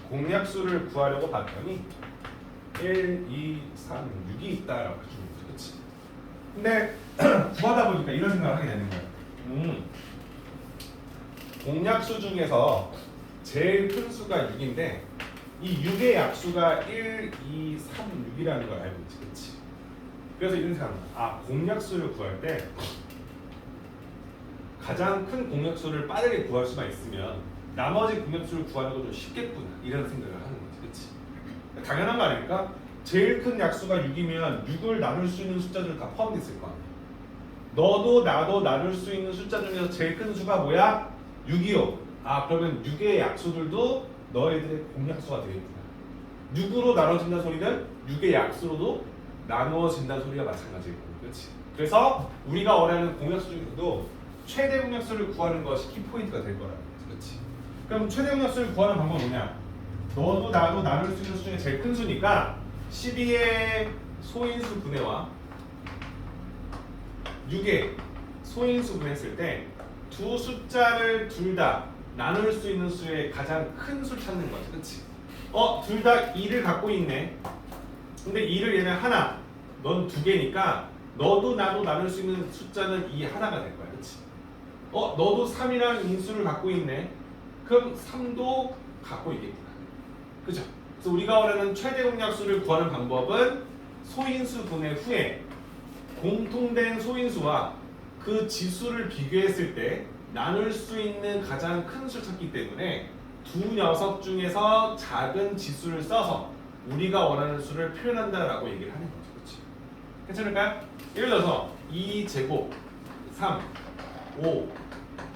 공약수를 구하려고 봤더니 1, 2, 3, 6이 있다라고 해주는 거죠, 그렇지? 근데 구하다 보니까 이런 생각을 하게 되는 거예요. 공약수 중에서 제일 큰 수가 6인데 이 6의 약수가 1, 2, 3, 6이라는 걸 알고 있지, 그렇지? 그래서 이런 생각합니다. 공약수를 구할 때 가장 큰 공약수를 빠르게 구할 수만 있으면 나머지 공약수를 구하는 건 좀 쉽겠구나, 이런 생각을 하는 거지, 그렇지? 당연한 거 아닙니까? 제일 큰 약수가 6이면 6을 나눌 수 있는 숫자들 다 포함되어 있을 거 아니야. 너도 나도 나눌 수 있는 숫자 중에서 제일 큰 수가 뭐야? 6이요. 아 그러면 6의 약수들도 너희들의 공약수가 되겠구나. 6으로 나눠진다는 소리는 6의 약수로도 나누어진다는 소리가 마찬가지고, 그렇지? 그래서 우리가 원하는 공약수 중에서도 최대 공약수를 구하는 것이 키포인트가 될 거라는 거지, 그렇지? 그럼 최대 공약수를 구하는 방법은 뭐냐? 너도 나도 나눌 수 있는 수 중에 제일 큰 수니까 12의 소인수 분해와 6의 소인수 분해했을 때 두 숫자를 둘 다 나눌 수 있는 수의 가장 큰 수 찾는 거지, 그렇지? 둘 다 2를 갖고 있네. 근데 2를 얘는 하나, 넌 두 개니까 너도 나도 나눌 수 있는 숫자는 2 하나가 될 거야, 그렇지? 너도 3이라는 인수를 갖고 있네. 그럼 3도 갖고 있겠구나, 그죠? 그래서 우리가 원하는 최대 공약수를 구하는 방법은 소인수 분해 후에 공통된 소인수와 그 지수를 비교했을 때 나눌 수 있는 가장 큰 수를 찾기 때문에 두 녀석 중에서 작은 지수를 써서 우리가 원하는 수를 표현한다라고 얘기를 하는 거죠, 그렇지? 괜찮을까요? 예를 들어서 2제곱 3, 5,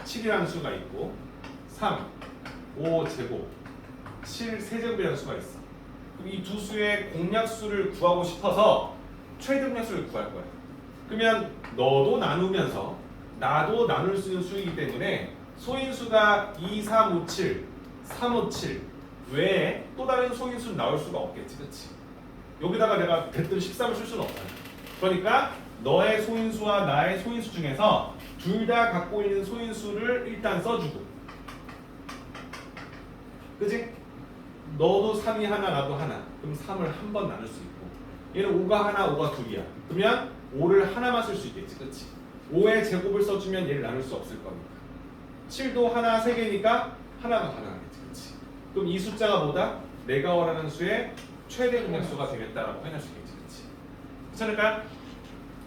7이라는 수가 있고 3, 5제곱 7, 세제곱이라는 수가 있어. 그럼 이 두 수의 공약수를 구하고 싶어서 최대 공약수를 구할 거야. 그러면 너도 나누면서 나도 나눌 수 있는 수이기 때문에 소인수가 2, 3, 5, 7, 3, 5, 7 외에 또 다른 소인수는 나올 수가 없겠지, 그렇지? 여기다가 내가 대뜸 13을 쓸 수는 없잖아. 그러니까 너의 소인수와 나의 소인수 중에서 둘 다 갖고 있는 소인수를 일단 써주고, 그지? 너도 3이 하나, 나도 하나. 그럼 3을 한 번 나눌 수 있고, 얘는 5가 하나, 5가 둘이야. 그러면 5를 하나만 쓸 수 있겠지, 그렇지? 5의 제곱을 써주면 얘를 나눌 수 없을 거니까. 7도 하나, 3개니까 하나가 가능하겠지, 그렇지? 그럼 이 숫자가 뭐다? 내가 원하는 수의 최대 공약수가 되겠다라고 표현할 수 있겠지, 그렇지? 괜찮을까요?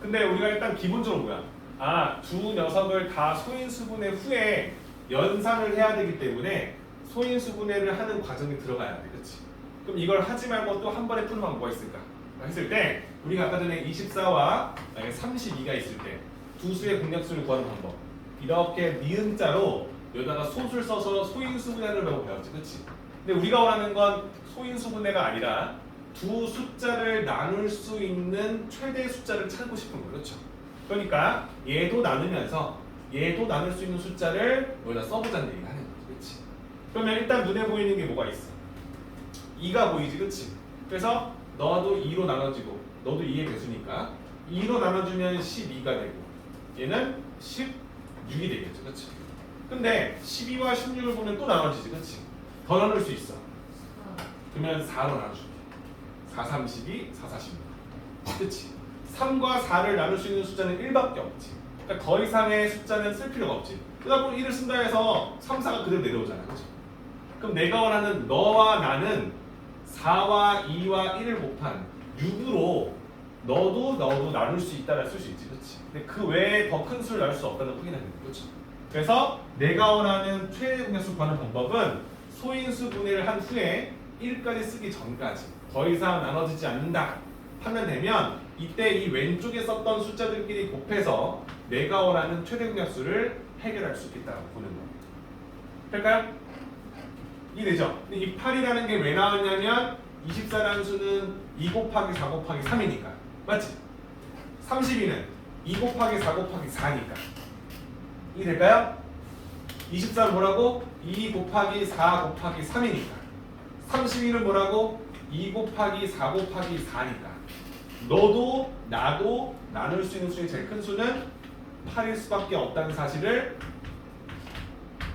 근데 우리가 일단 기본적으로 뭐야? 두 녀석을 다 소인수분해 후에 연산을 해야 되기 때문에 소인수분해를 하는 과정이 들어가야 돼, 그렇지? 그럼 이걸 하지 말고 또 한 번에 푸는 방법이 뭐가 있을까? 했을 때 우리가 아까 전에 24와 32가 있을 때 두 수의 공약수를 구하는 방법, 이렇게 니은자로 여기다가 소수를 써서 소인수분해를 배웠지, 그렇지? 근데 우리가 원하는 건 소인수분해가 아니라 두 숫자를 나눌 수 있는 최대 숫자를 찾고 싶은 거, 그렇죠? 그러니까 얘도 나누면서 얘도 나눌 수 있는 숫자를 여기다 써보자는 얘기를 하는 거지, 그렇지? 그러면 일단 눈에 보이는 게 뭐가 있어? 2가 보이지, 그렇지? 그래서 너도 2로 나눠지고 너도 2의 배수니까 2로 나눠주면 12가 되고 얘는 16이 되겠죠, 그렇지? 근데 12와 16을 보면 또 나눠지지, 그렇지? 더 나눌 수 있어. 그러면 4로 나눠줄게. 4, 32, 4, 46. 그렇지? 3과 4를 나눌 수 있는 숫자는 1밖에 없지. 그러니까 더 이상의 숫자는 쓸 필요가 없지. 그러다 보면 1을 쓴다 해서 3, 4가 그대로 내려오잖아, 그렇죠? 그럼 내가 원하는 너와 나는 4와 2와 1을 곱한 6으로 너도 나눌 수 있다라 쓸 수 있지, 그렇지? 근데 그 외에 더 큰 수를 나눌 수 없다는 확인하는 거죠, 그렇죠? 그래서 내가 원하는 최대 공약수 구하는 방법은 소인수 분해를 한 후에 1까지 쓰기 전까지 더 이상 나눠지지 않는다 하면 되면 이때 이 왼쪽에 썼던 숫자들끼리 곱해서 내가 원하는 최대 공약수를 해결할 수 있겠다고 보는 거예요. 될까요? 이해되죠? 근데 이 8이라는 게 왜 나왔냐면 24라는 수는 2 곱하기 4 곱하기 3이니까, 맞지? 32는 2 곱하기 4 곱하기 4니까. 이해될까요? 24는 뭐라고? 2 곱하기 4 곱하기 3이니까. 32는 뭐라고? 2 곱하기 4 곱하기 4니까. 너도 나도 나눌 수 있는 수의 제일 큰 수는 8일 수밖에 없다는 사실을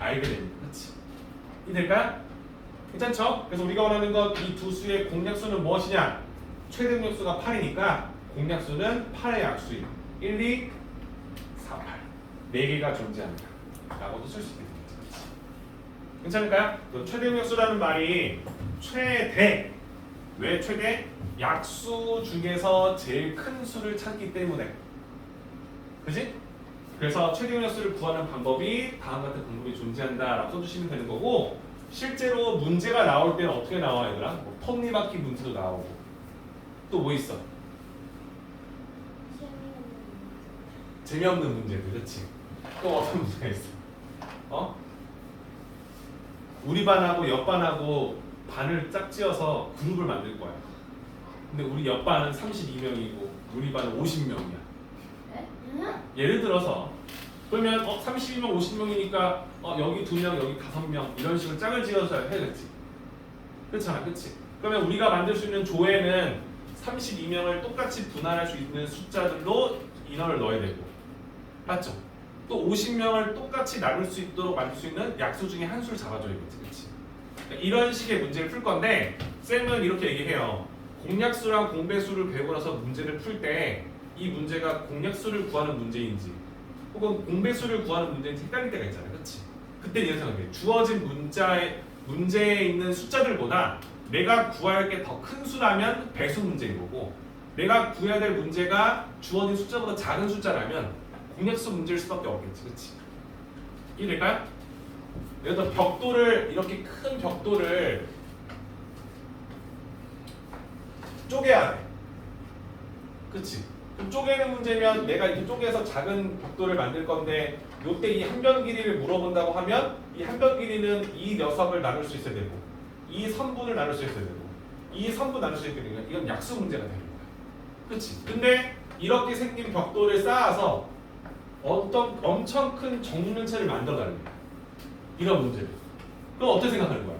알게 됩니다. 그렇지? 이해될까요? 괜찮죠? 그래서 우리가 원하는 건 이 두 수의 공약수는 무엇이냐? 최대 공약수가 8이니까 공약수는 8의 약수인 1, 2, 4, 8 4개가 존재한다 라고도 쓸 수 있겠죠. 괜찮을까요? 최대 공약수라는 말이 최대, 왜 최대? 약수 중에서 제일 큰 수를 찾기 때문에, 그지? 그래서 최대 공약수를 구하는 방법이 다음 같은 방법이 존재한다 라고 써주시면 되는 거고, 실제로 문제가 나올 때는 어떻게 나와, 얘들아? 뭐 톱니바퀴 문제도 나오고 또 뭐 있어? 재미없는 문제들, 그렇지? 또 어떤 문제가 있어? 어? 우리 반하고 옆 반하고 반을 짝지어서 그룹을 만들 거야. 근데 우리 옆 반은 32명이고 우리 반은 50명이야. 예를 들어서 그러면 32명, 50명이니까 여기 2명, 여기 5명 이런 식으로 짝을 지어서 해야겠지. 그렇잖아, 그렇지? 그러면 우리가 만들 수 있는 조에는 32명을 똑같이 분할할 수 있는 숫자들로 인원을 넣어야 되고, 맞죠? 또 50명을 똑같이 나눌 수 있도록 만들 수 있는 약수 중에 한 수를 잡아줘야겠지, 그렇지? 그러니까 이런 식의 문제를 풀 건데 쌤은 이렇게 얘기해요. 공약수랑 공배수를 배우고 나서 문제를 풀 때 이 문제가 공약수를 구하는 문제인지 혹은 공배수를 구하는 문제인지 헷갈릴 때가 있잖아요, 그렇지? 그때 이런 생각해. 주어진 문제에 있는 숫자들보다 내가 구할 게 더 큰 수라면 배수 문제인 거고, 내가 구해야 될 문제가 주어진 숫자보다 작은 숫자라면 공약수 문제일 수밖에 없겠지, 그렇지? 이해될까요? 예를 들어 벽돌을 이렇게 큰 벽돌을 쪼개야 돼, 그렇지? 그럼 쪼개는 문제면 내가 이렇게 쪼개서 작은 벽돌을 만들 건데 요때 이 한 변 길이를 물어본다고 하면 이 한 변 길이는 이 녀석을 나눌 수 있어야 되고 이 선분을 나눌 수 있어야 되고 이 선분 나눌 수 있어야 되니까 이건 약수 문제가 되는 거야, 그렇지? 근데 이렇게 생긴 벽돌을 쌓아서 어떤 엄청 큰 정육면체를 만들어가는 거야, 이런 문제를. 그럼 어떻게 생각하는 거야?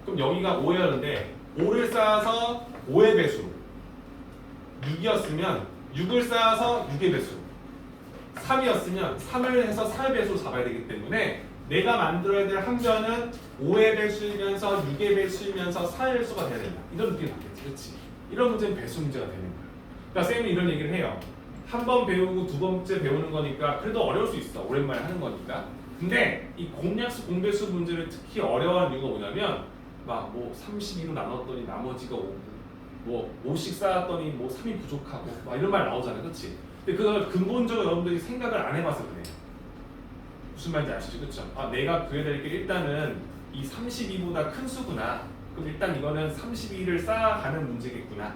그럼 여기가 5였는데 5를 쌓아서 5의 배수로 6이었으면 6을 쌓아서 6의 배수로 3이었으면 3을 해서 4의 배수로 잡아야 되기 때문에 내가 만들어야 될 한 변은 5의 배수이면서 6의 배수이면서 4의 배수가 돼야 된다, 이런 느낌이 받겠지, 그렇지? 이런 문제는 배수 문제가 되는 거야. 그러니까 쌤이 이런 얘기를 해요. 한 번 배우고 두 번째 배우는 거니까 그래도 어려울 수 있어, 오랜만에 하는 거니까. 근데 이 공약수, 공배수 문제를 특히 어려워하는 이유가 뭐냐면 막 뭐 32로 나눴더니 나머지가 5고 뭐 5씩 쌓았더니 뭐 3이 부족하고 막 이런 말 나오잖아요, 그렇지? 근데 그걸 근본적으로 여러분들이 생각을 안 해봐서 그래요. 무슨 말인지 아시죠, 그렇죠? 내가 구해야 될 게 일단은 이 32보다 큰 수구나. 그럼 일단 이거는 32를 쌓아가는 문제겠구나.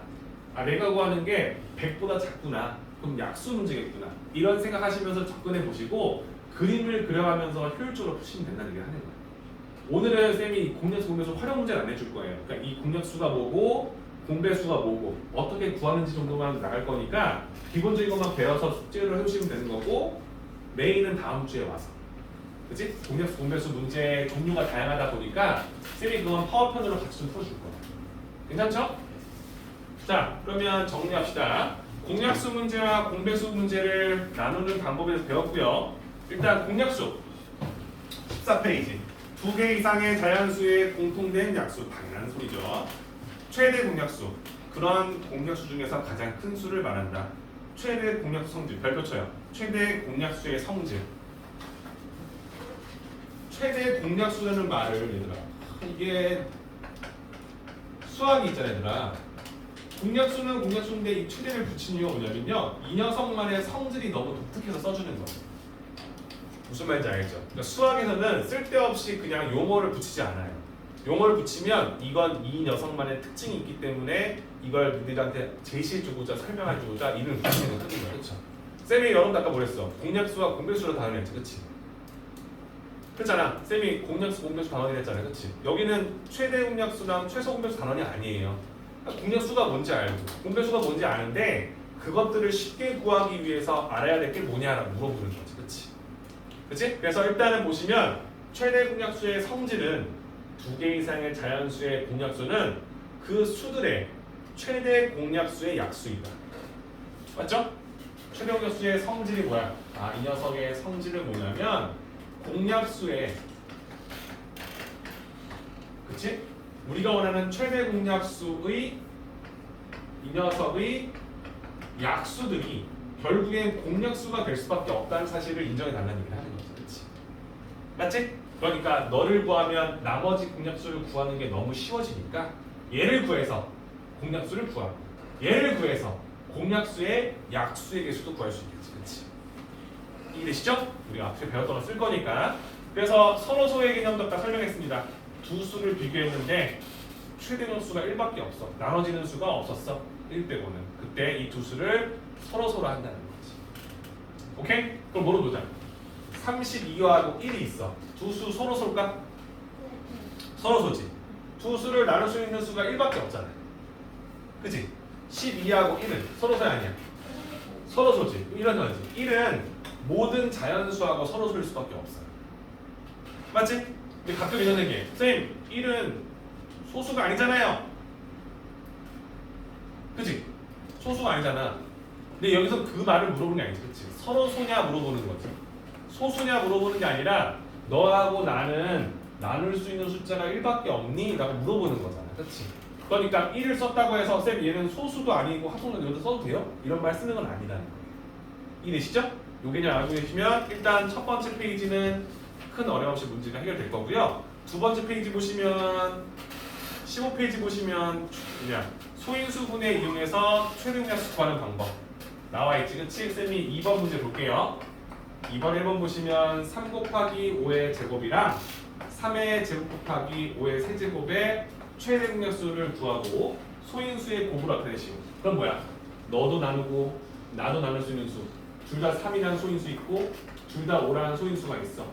내가 구하는 게 100보다 작구나. 그럼 약수 문제겠구나. 이런 생각하시면서 접근해 보시고 그림을 그려가면서 효율적으로 푸시면 된다는 얘기를 하는 거예요. 오늘은 쌤이 공약수, 공배수 활용 문제를 안 내줄 거예요. 그러니까 이 공약수가 뭐고 공배수가 뭐고 어떻게 구하는지 정도만 나갈 거니까 기본적인 것만 배워서 숙제를 해주시면 되는 거고, 메인은 다음 주에 와서, 그치? 공약수, 공배수 문제 종류가 다양하다 보니까 쌤이 그건 파워편으로 같이 좀 풀어줄 거예요. 괜찮죠? 자, 그러면 정리합시다. 공약수 문제와 공배수 문제를 나누는 방법에 대해서 배웠고요. 일단 공약수 14페이지. 2개 이상의 자연수의 공통된 약수, 당연한 소리죠. 최대 공약수, 그런 공약수 중에서 가장 큰 수를 말한다. 최대 공약수 성질, 별표 쳐요. 최대 공약수의 성질. 최대 공약수라는 말을 얘들아, 이게 수학이 있잖아 얘들아. 공약수는 공약수인데 이 최대를 붙인 이유가 뭐냐면요, 이 녀석만의 성질이 너무 독특해서 써주는 거예요. 무슨 말인지 알겠죠? 그러니까 수학에서는 쓸데없이 그냥 용어를 붙이지 않아요. 용어를 붙이면 이건 이 녀석만의 특징이 있기 때문에 이걸 너희들한테 제시해주고자 설명해주고자 이를 붙이는 거 하는 거야, 그렇죠? 쌤이 여러분 아까 뭐랬어? 공약수와 공배수로 단언했지, 그렇지? 그렇잖아. 쌤이 공약수, 공배수 단언이 했잖아요, 그렇지? 여기는 최대 공약수랑 최소 공배수 단언이 아니에요. 그러니까 공약수가 뭔지 알고 공배수가 뭔지 아는데 그것들을 쉽게 구하기 위해서 알아야 될 게 뭐냐라고 물어보는 거지, 그렇지? 그렇지? 그래서 일단은 보시면 최대 공약수의 성질은 2개 이상의 자연수의 공약수는 그 수들의 최대 공약수의 약수이다. 맞죠? 최대 공약수의 성질이 뭐야? 이 녀석의 성질은 뭐냐면 공약수의, 그치? 우리가 원하는 최대 공약수의 이 녀석의 약수들이 결국엔 공약수가 될 수밖에 없다는 사실을 인정해 달라는 얘기를 하는 거죠, 그렇지? 맞지? 그러니까 너를 구하면 나머지 공약수를 구하는 게 너무 쉬워지니까 얘를 구해서 공약수를 구하고 얘를 구해서 공약수의 약수의 개수도 구할 수 있겠지, 그렇지? 이해되시죠? 우리가 앞에 배웠던 거 쓸 거니까. 그래서 선호소의 개념도 아까 설명했습니다. 두 수를 비교했는데 최대 공수가 1밖에 없어. 나눠지는 수가 없었어. 1 빼고는. 그때 이 두 수를 서로 한다는 거지. 오케이? 그럼 뭐로 보자. 32하고 1이 있어. 두 수 서로일까? 서로소지. 두 수를 나눌 수 있는 수가 1밖에 없잖아. 그치? 12하고 1은 서로소야 아니야? 서로소지. 이런 거지. 1은 모든 자연수하고 서로소일 수밖에 없어요. 맞지? 근데 가끔 이런 얘기해. 선생님, 1은 소수가 아니잖아요. 그치? 소수가 아니잖아. 근데 여기서 그 말을 물어보는 게 아니지. 그치? 서로소냐 물어보는 거지. 소수냐 물어보는 게 아니라 너하고 나는 나눌 수 있는 숫자가 1밖에 없니? 라고 물어보는 거잖아. 그치? 그러니까 1을 썼다고 해서 쌤 얘는 소수도 아니고 합성도 여기다 써도 돼요? 이런 말 쓰는 건 아니라는 거예요. 이해되시죠? 요 개념 알고 계시면 일단 첫 번째 페이지는 큰 어려움 없이 문제가 해결될 거고요. 두 번째 페이지 보시면 15페이지 보시면 그냥 소인수분해 이용해서 최대공약수 구하는 방법 나와 있지. 그치? 쌤이 2번 문제 볼게요. 2번 1번 보시면 3 곱하기 5의 제곱이랑 3의 제곱 곱하기 5의 세제곱의 최대 공약수를 구하고 소인수의 곱을 나타내시오. 그럼 뭐야? 너도 나누고 나도 나눌 수 있는 수. 둘 다 3이라는 소인수 있고 둘 다 5라는 소인수가 있어.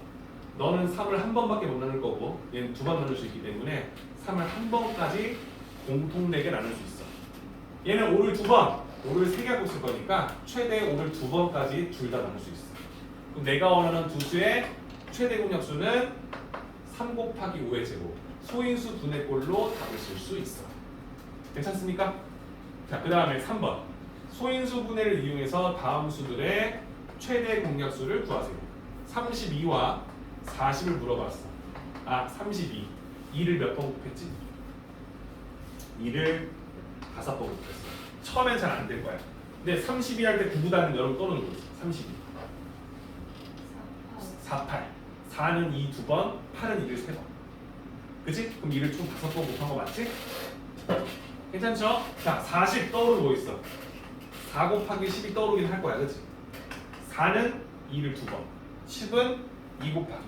너는 3을 한 번밖에 못 나눌 거고 얘는 두 번 나눌 수 있기 때문에 3을 한 번까지 공통되게 나눌 수 있어. 얘는 5를 두 번, 5를 3개 하고 있을 거니까 최대 5를 두 번까지 둘 다 나눌 수 있어. 그럼 내가 원하는 두 수의 최대 공약수는 3 곱하기 5의 제곱 소인수 분해꼴로 답을 쓸 수 있어. 괜찮습니까? 자, 그 다음에 3번 소인수 분해를 이용해서 다음 수들의 최대 공약수를 구하세요. 32와 40을 물어봤어. 32 2를 몇 번 곱했지? 2를 5번 곱했어. 처음엔 잘 안 될 거야. 근데 32 할 때 구구단은 여러분 떠오르는 거 있어. 32 4, 8 4는 2 2번 8은 2를 3번. 그치? 그럼 2를 총 5번 곱한 거 맞지? 괜찮죠? 자, 40 떠오르는 거 있어. 4 곱하기 10이 떠오르긴 할 거야. 그치? 4는 2를 2번 10은 2 곱하기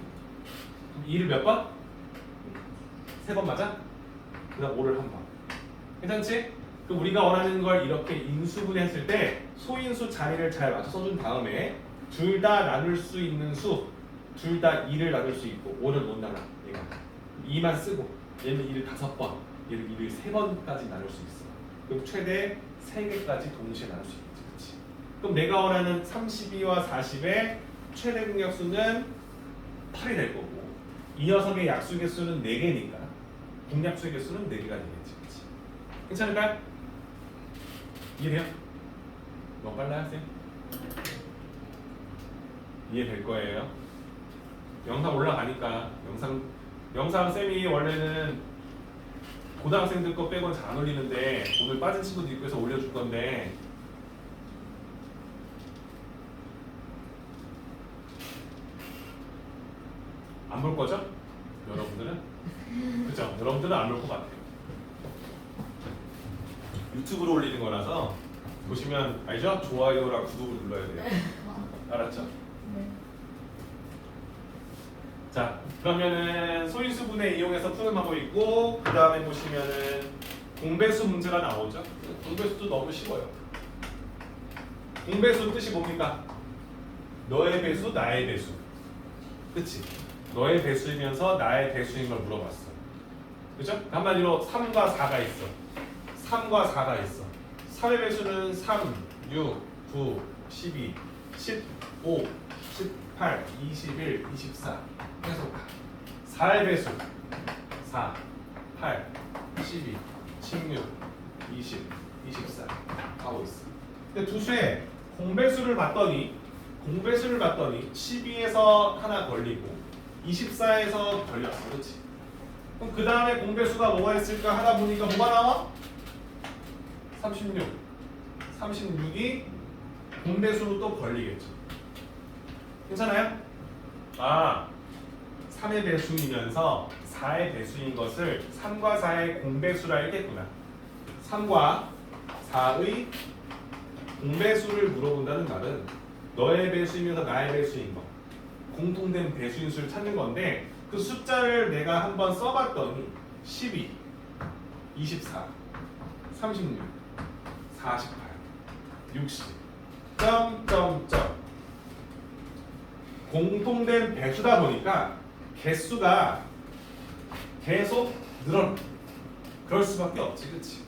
그럼 2를 몇 번? 3번 맞아? 그 다음 5를 한 번. 괜찮지? 그럼 우리가 원하는 걸 이렇게 인수분해 했을 때 소인수 자리를 잘 맞춰 써준 다음에 둘 다 나눌 수 있는 수 둘 다 2를 나눌 수 있고 5를 못 나눠. 얘가 2만 쓰고 얘는 2를 5번 얘는 2를 3번까지 나눌 수 있어. 그럼 최대 3개까지 동시에 나눌 수 있겠지. 그치? 그럼 내가 원하는 32와 40의 최대 공약수는 8이 될 거고 이 녀석의 약수 개수는 4개니까 공약수의 개수는 4개가 되겠지. 그치? 괜찮을까요? 이해돼요? 너무 빨라요, 쌤? 이해될 거예요. 영상 올라가니까 영상 쌤이 원래는 고등학생들 거 빼고는 잘 안 올리는데 오늘 빠진 친구도 있고 해서 올려줄 건데 안 볼 거죠? 여러분들은? 그죠? 여러분들은 안 볼 것 같아요. 유튜브로 올리는 거라서 보시면 알죠? 좋아요랑 구독을 눌러야 돼요. 알았죠? 네. 자, 그러면은 소인수 분해 이용해서 푸는 방법이 있고 그 다음에 보시면은 공배수 문제가 나오죠. 공배수도 너무 쉬워요. 공배수 뜻이 뭡니까? 너의 배수, 나의 배수. 그치? 너의 배수이면서 나의 배수인 걸 물어봤어. 그죠? 한마디로 3과 4가 있어. 3과 4가 있어. 3의 배수는 3, 6, 9, 12, 15, 18, 21, 24 계속 가. 4의 배수 4, 8, 12, 16, 20, 24 하고 있어. 근데 두 수의 공배수를 봤더니 12에서 하나 걸리고 24에서 걸렸어. 그렇지? 그럼 그 다음에 공배수가 뭐가 있을까 하다 보니까 뭐가 나와? 36. 36이 공배수로 또 걸리겠죠. 괜찮아요? 3의 배수이면서 4의 배수인 것을 3과 4의 공배수라 했겠구나. 3과 4의 공배수를 물어본다는 말은 너의 배수이면서 나의 배수인 것 공통된 배수인 수를 찾는 건데 그 숫자를 내가 한번 써봤더니 12, 24, 36, 48, 60, 점점점. 공통된 배수다 보니까 개수가 계속 늘어나. 그럴 수밖에 없지, 그치?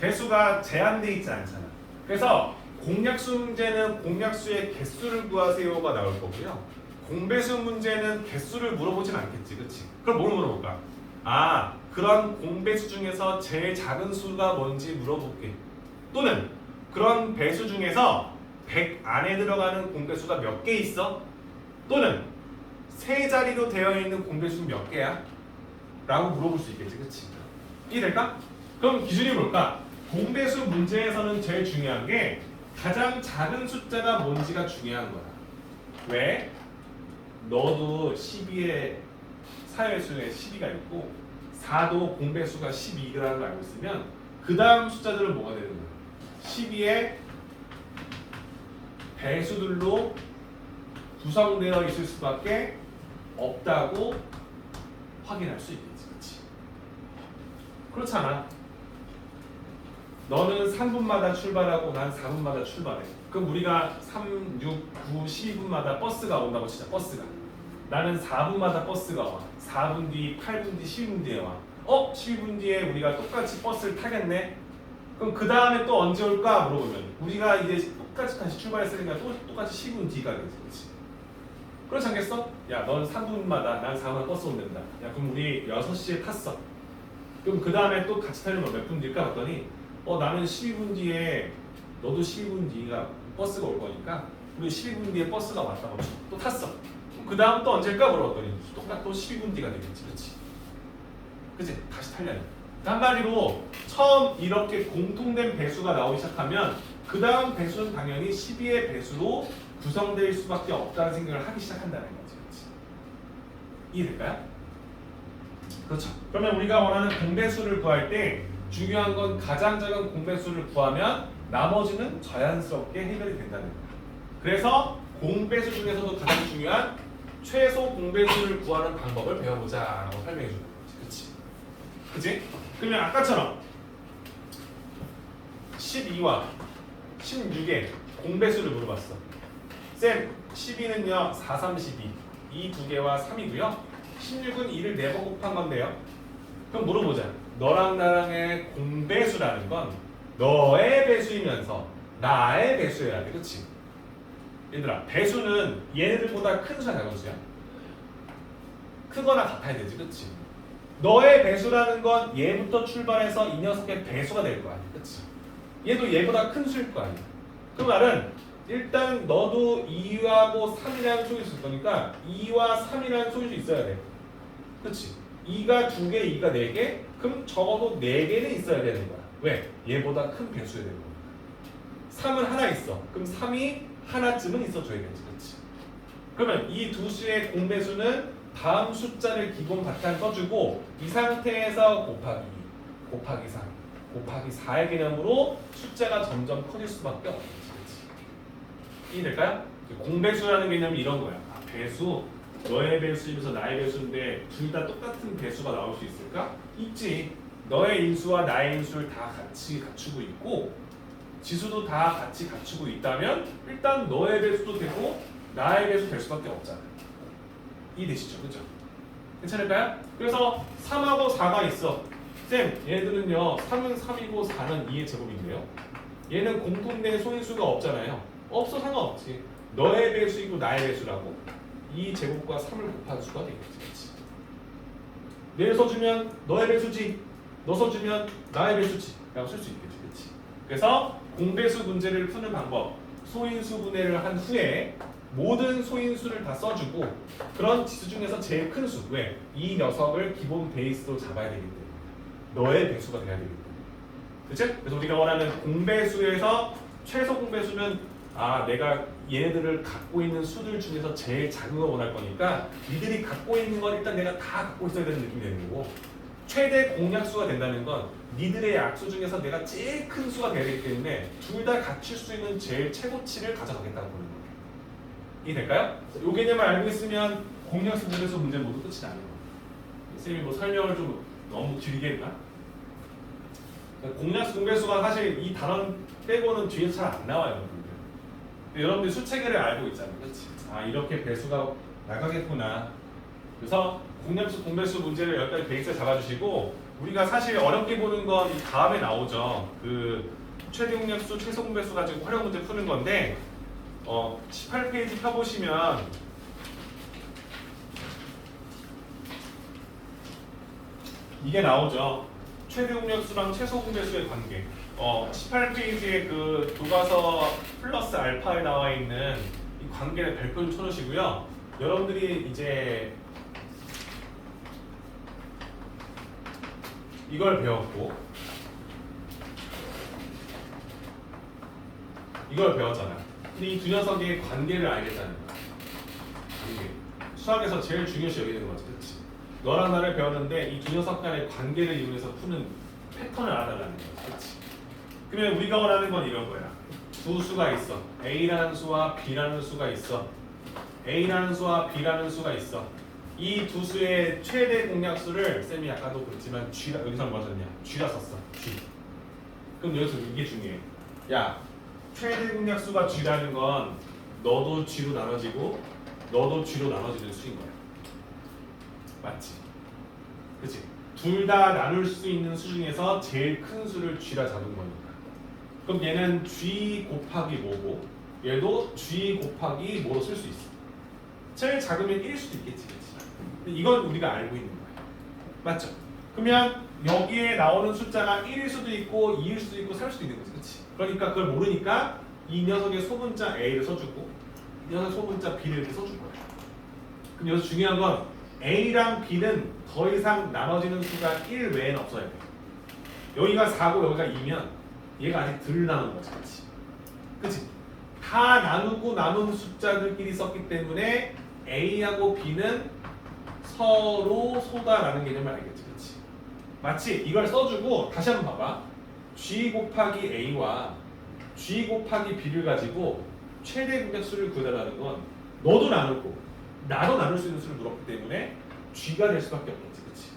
개수가 제한돼 있지 않잖아. 그래서 공약수 문제는 공약수의 개수를 구하세요가 나올 거고요. 공배수 문제는 개수를 물어보진 않겠지, 그치? 그럼 뭘 물어볼까? 아, 그런 공배수 중에서 제일 작은 수가 뭔지 물어볼게. 또는 그런 배수 중에서 100 안에 들어가는 공배수가 몇 개 있어? 또는 세 자리로 되어 있는 공배수는 몇 개야? 라고 물어볼 수 있겠지, 그치? 이해될까? 그럼 기준이 뭘까? 공배수 문제에서는 제일 중요한 게 가장 작은 숫자가 뭔지가 중요한 거야. 왜? 너도 12에 사회수에 12가 있고 4도 공배수가 12라는 걸 알고 있으면 그 다음 숫자들은 뭐가 되는 거야? 12의 배수들로 구성되어 있을 수밖에 없다고 확인할 수 있겠지, 그렇지? 그렇잖아. 너는 3분마다 출발하고 난 4분마다 출발해. 그럼 우리가 3, 6, 9, 12분마다 버스가 온다고 치자. 버스가. 나는 4분마다 버스가 와. 4분 뒤, 8분 뒤, 12분 뒤에 와. 12분 뒤에 우리가 똑같이 버스를 타겠네? 그럼 그 다음에 또 언제 올까 물어보면 우리가 이제 똑같이 다시 출발했으니까 또 똑같이 10분 뒤가 되겠지, 그렇지? 그렇지 않겠어? 야, 넌 3분마다 난 4분마다 버스 온댄다. 야, 그럼 우리 6시에 탔어. 그럼 그 다음에 또 같이 타려면 몇 분 뒤일까 봤더니 나는 12분 뒤에 너도 12분 뒤가 버스가 올 거니까 우리 12분 뒤에 버스가 왔다고 또 탔어. 그 다음 또 언제일까 물어봤더니 똑같 또 12분 뒤가 되겠지, 그렇지? 그치? 다시 타려면. 한마디로 처음 이렇게 공통된 배수가 나오기 시작하면 그 다음 배수는 당연히 12의 배수로 구성될 수밖에 없다는 생각을 하기 시작한다는 거지, 그렇지? 이해될까요? 그렇죠. 그러면 우리가 원하는 공배수를 구할 때 중요한 건 가장 작은 공배수를 구하면 나머지는 자연스럽게 해결이 된다는 거야. 그래서 공배수 중에서도 가장 중요한 최소 공배수를 구하는 방법을 배워보자라고 설명해 주는 거지, 그렇지? 그지? 그러면 아까처럼 12와 16의 공배수를 물어봤어. 쌤, 12는요 4, 3, 12 이 두 개와 3이고요 16은 2를 4번 곱한 건데요. 그럼 물어보자. 너랑 나랑의 공배수라는 건 너의 배수이면서 나의 배수여야 돼, 그치? 얘들아, 배수는 얘네들보다 큰 수야 작은 수야? 크거나 같아야 되지, 그치? 너의 배수라는 건 얘부터 출발해서 이 녀석의 배수가 될 거 아니야, 그치? 얘도 얘보다 큰 수일 거 아니야. 그 말은 일단 너도 2하고 3이라는 소리수 있을 거니까 2와 3이라는 소리수 있어야 돼, 그치? 2가 2개, 2가 4개? 그럼 적어도 4개는 있어야 되는 거야. 왜? 얘보다 큰 배수여야 되는 거야. 3은 하나 있어. 그럼 3이 하나쯤은 있어줘야겠지, 그치? 그러면 이 두 수의 공배수는 다음 숫자를 기본 바탕 써주고 이 상태에서 곱하기 2, 곱하기 3, 곱하기 4의 개념으로 숫자가 점점 커질 수밖에 없겠지, 그치? 이해될까요? 공배수라는 개념이 이런 거야. 배수, 너의 배수이면서 나의 배수인데 둘 다 똑같은 배수가 나올 수 있을까? 있지. 너의 인수와 나의 인수를 다 같이 갖추고 있고 지수도 다 같이 갖추고 있다면 일단 너의 배수도 되고 나의 배수 될 수밖에 없잖아. 이해되시죠? 그죠? 괜찮을까요? 그래서 3하고 4가 있어. 쌤, 얘들은요 3은 3이고 4는 2의 제곱인데요. 얘는 공통된 소인수가 없잖아요. 없어, 상관없지. 너의 배수이고 나의 배수라고 2 제곱과 3을 곱한 수가 되겠지, 그렇지? 내를 써주면 너의 배수지, 너 써주면 나의 배수지 라고 쓸 수 있겠지, 그렇지? 그래서 공배수 문제를 푸는 방법, 소인수 분해를 한 후에 모든 소인수를 다 써주고 그런 지수 중에서 제일 큰 수, 왜? 이 녀석을 기본 베이스로 잡아야 되기 때문에 너의 배수가 돼야 되기 때문에, 그치? 그래서 우리가 원하는 공배수에서 최소 공배수는 내가 얘네들을 갖고 있는 수들 중에서 제일 작은 걸 원할 거니까 니들이 갖고 있는 건 일단 내가 다 갖고 있어야 되는 느낌이 되는 거고 최대 공약수가 된다는 건 니들의 약수 중에서 내가 제일 큰 수가 되야 되기 때문에 둘 다 갖출 수 있는 제일 최고치를 가져가겠다고 보는 거예요. 이해될까요? 이 개념을 알고 있으면 공약수 문제에서 문제는 모두 끝이 나는 거예요. 쌤이 뭐 설명을 좀 너무 길게 했나? 공약수, 공배수가 사실 이 단원 빼고는 뒤에서 잘 안 나와요, 여러분들. 근데 여러분들 수체계를 알고 있잖아요, 그렇지? 아, 이렇게 배수가 나가겠구나. 그래서 공약수, 공배수 문제를 여기까지 베이스에 잡아주시고, 우리가 사실 어렵게 보는 건 이 다음에 나오죠. 그 최대 공약수, 최소 공배수 가지고 활용 문제 푸는 건데, 18페이지 펴보시면 이게 나오죠. 최대 공약수랑 최소 공배수의 관계. 18페이지에 그 교과서 플러스 알파에 나와 있는 이 관계를 별표 좀 쳐놓으시고요. 여러분들이 이제 이걸 배웠고, 이걸 배웠잖아. 근데 이 두 녀석의 관계를 알겠다는 거야. 관계. 수학에서 제일 중요시 여기는 거지, 그렇지? 너랑 나를 배웠는데 이 두 녀석 간의 관계를 이용해서 푸는 패턴을 알아달라는 거야, 그렇지? 그러면 우리가 원하는 건 이런 거야. 두 수가 있어. A라는 수와 B라는 수가 있어. A라는 수와 B라는 수가 있어. 이 두 수의 최대 공약수를 쌤이 아까도 그랬지만 G라, 여기서 뭐 썼냐? G라 썼어. G. 그럼 여기서 이게 중요해. 야, 최대 공약수가 G라는 건 너도 G로 나눠지고 너도 G로 나눠지는 수인 거야. 맞지? 그치? 둘 다 나눌 수 있는 수 중에서 제일 큰 수를 G라 잡은 거니까. 그럼 얘는 G 곱하기 뭐고 얘도 G 곱하기 뭐로 쓸 수 있어. 제일 작으면 1일 수도 있겠지, 그치? 근데 이건 우리가 알고 있는 거야. 맞죠? 그러면 여기에 나오는 숫자가 1일 수도 있고 2일 수도 있고 3일 수도 있는 거지, 그치? 그러니까 그걸 모르니까 이 녀석의 소문자 A를 써주고 이 녀석 소문자 B를 이렇게 써준 거야. 그럼 여기서 중요한 건 A랑 B는 더 이상 나눠지는 수가 1 외에는 없어야 돼. 여기가 4고 여기가 2면 얘가 아직 덜 나눈 거지, 그치? 그치? 다 나누고 남은 숫자들끼리 썼기 때문에 A하고 B는 서로 소다라는 개념을 알겠지, 그치? 마치 이걸 써주고 다시 한번 봐봐. G 곱하기 A와 G 곱하기 B를 가지고 최대 공약수를 구해달라는 건 너도 나누고 나도 나눌 수 있는 수를 물었기 때문에 G가 될 수밖에 없겠지, 그치?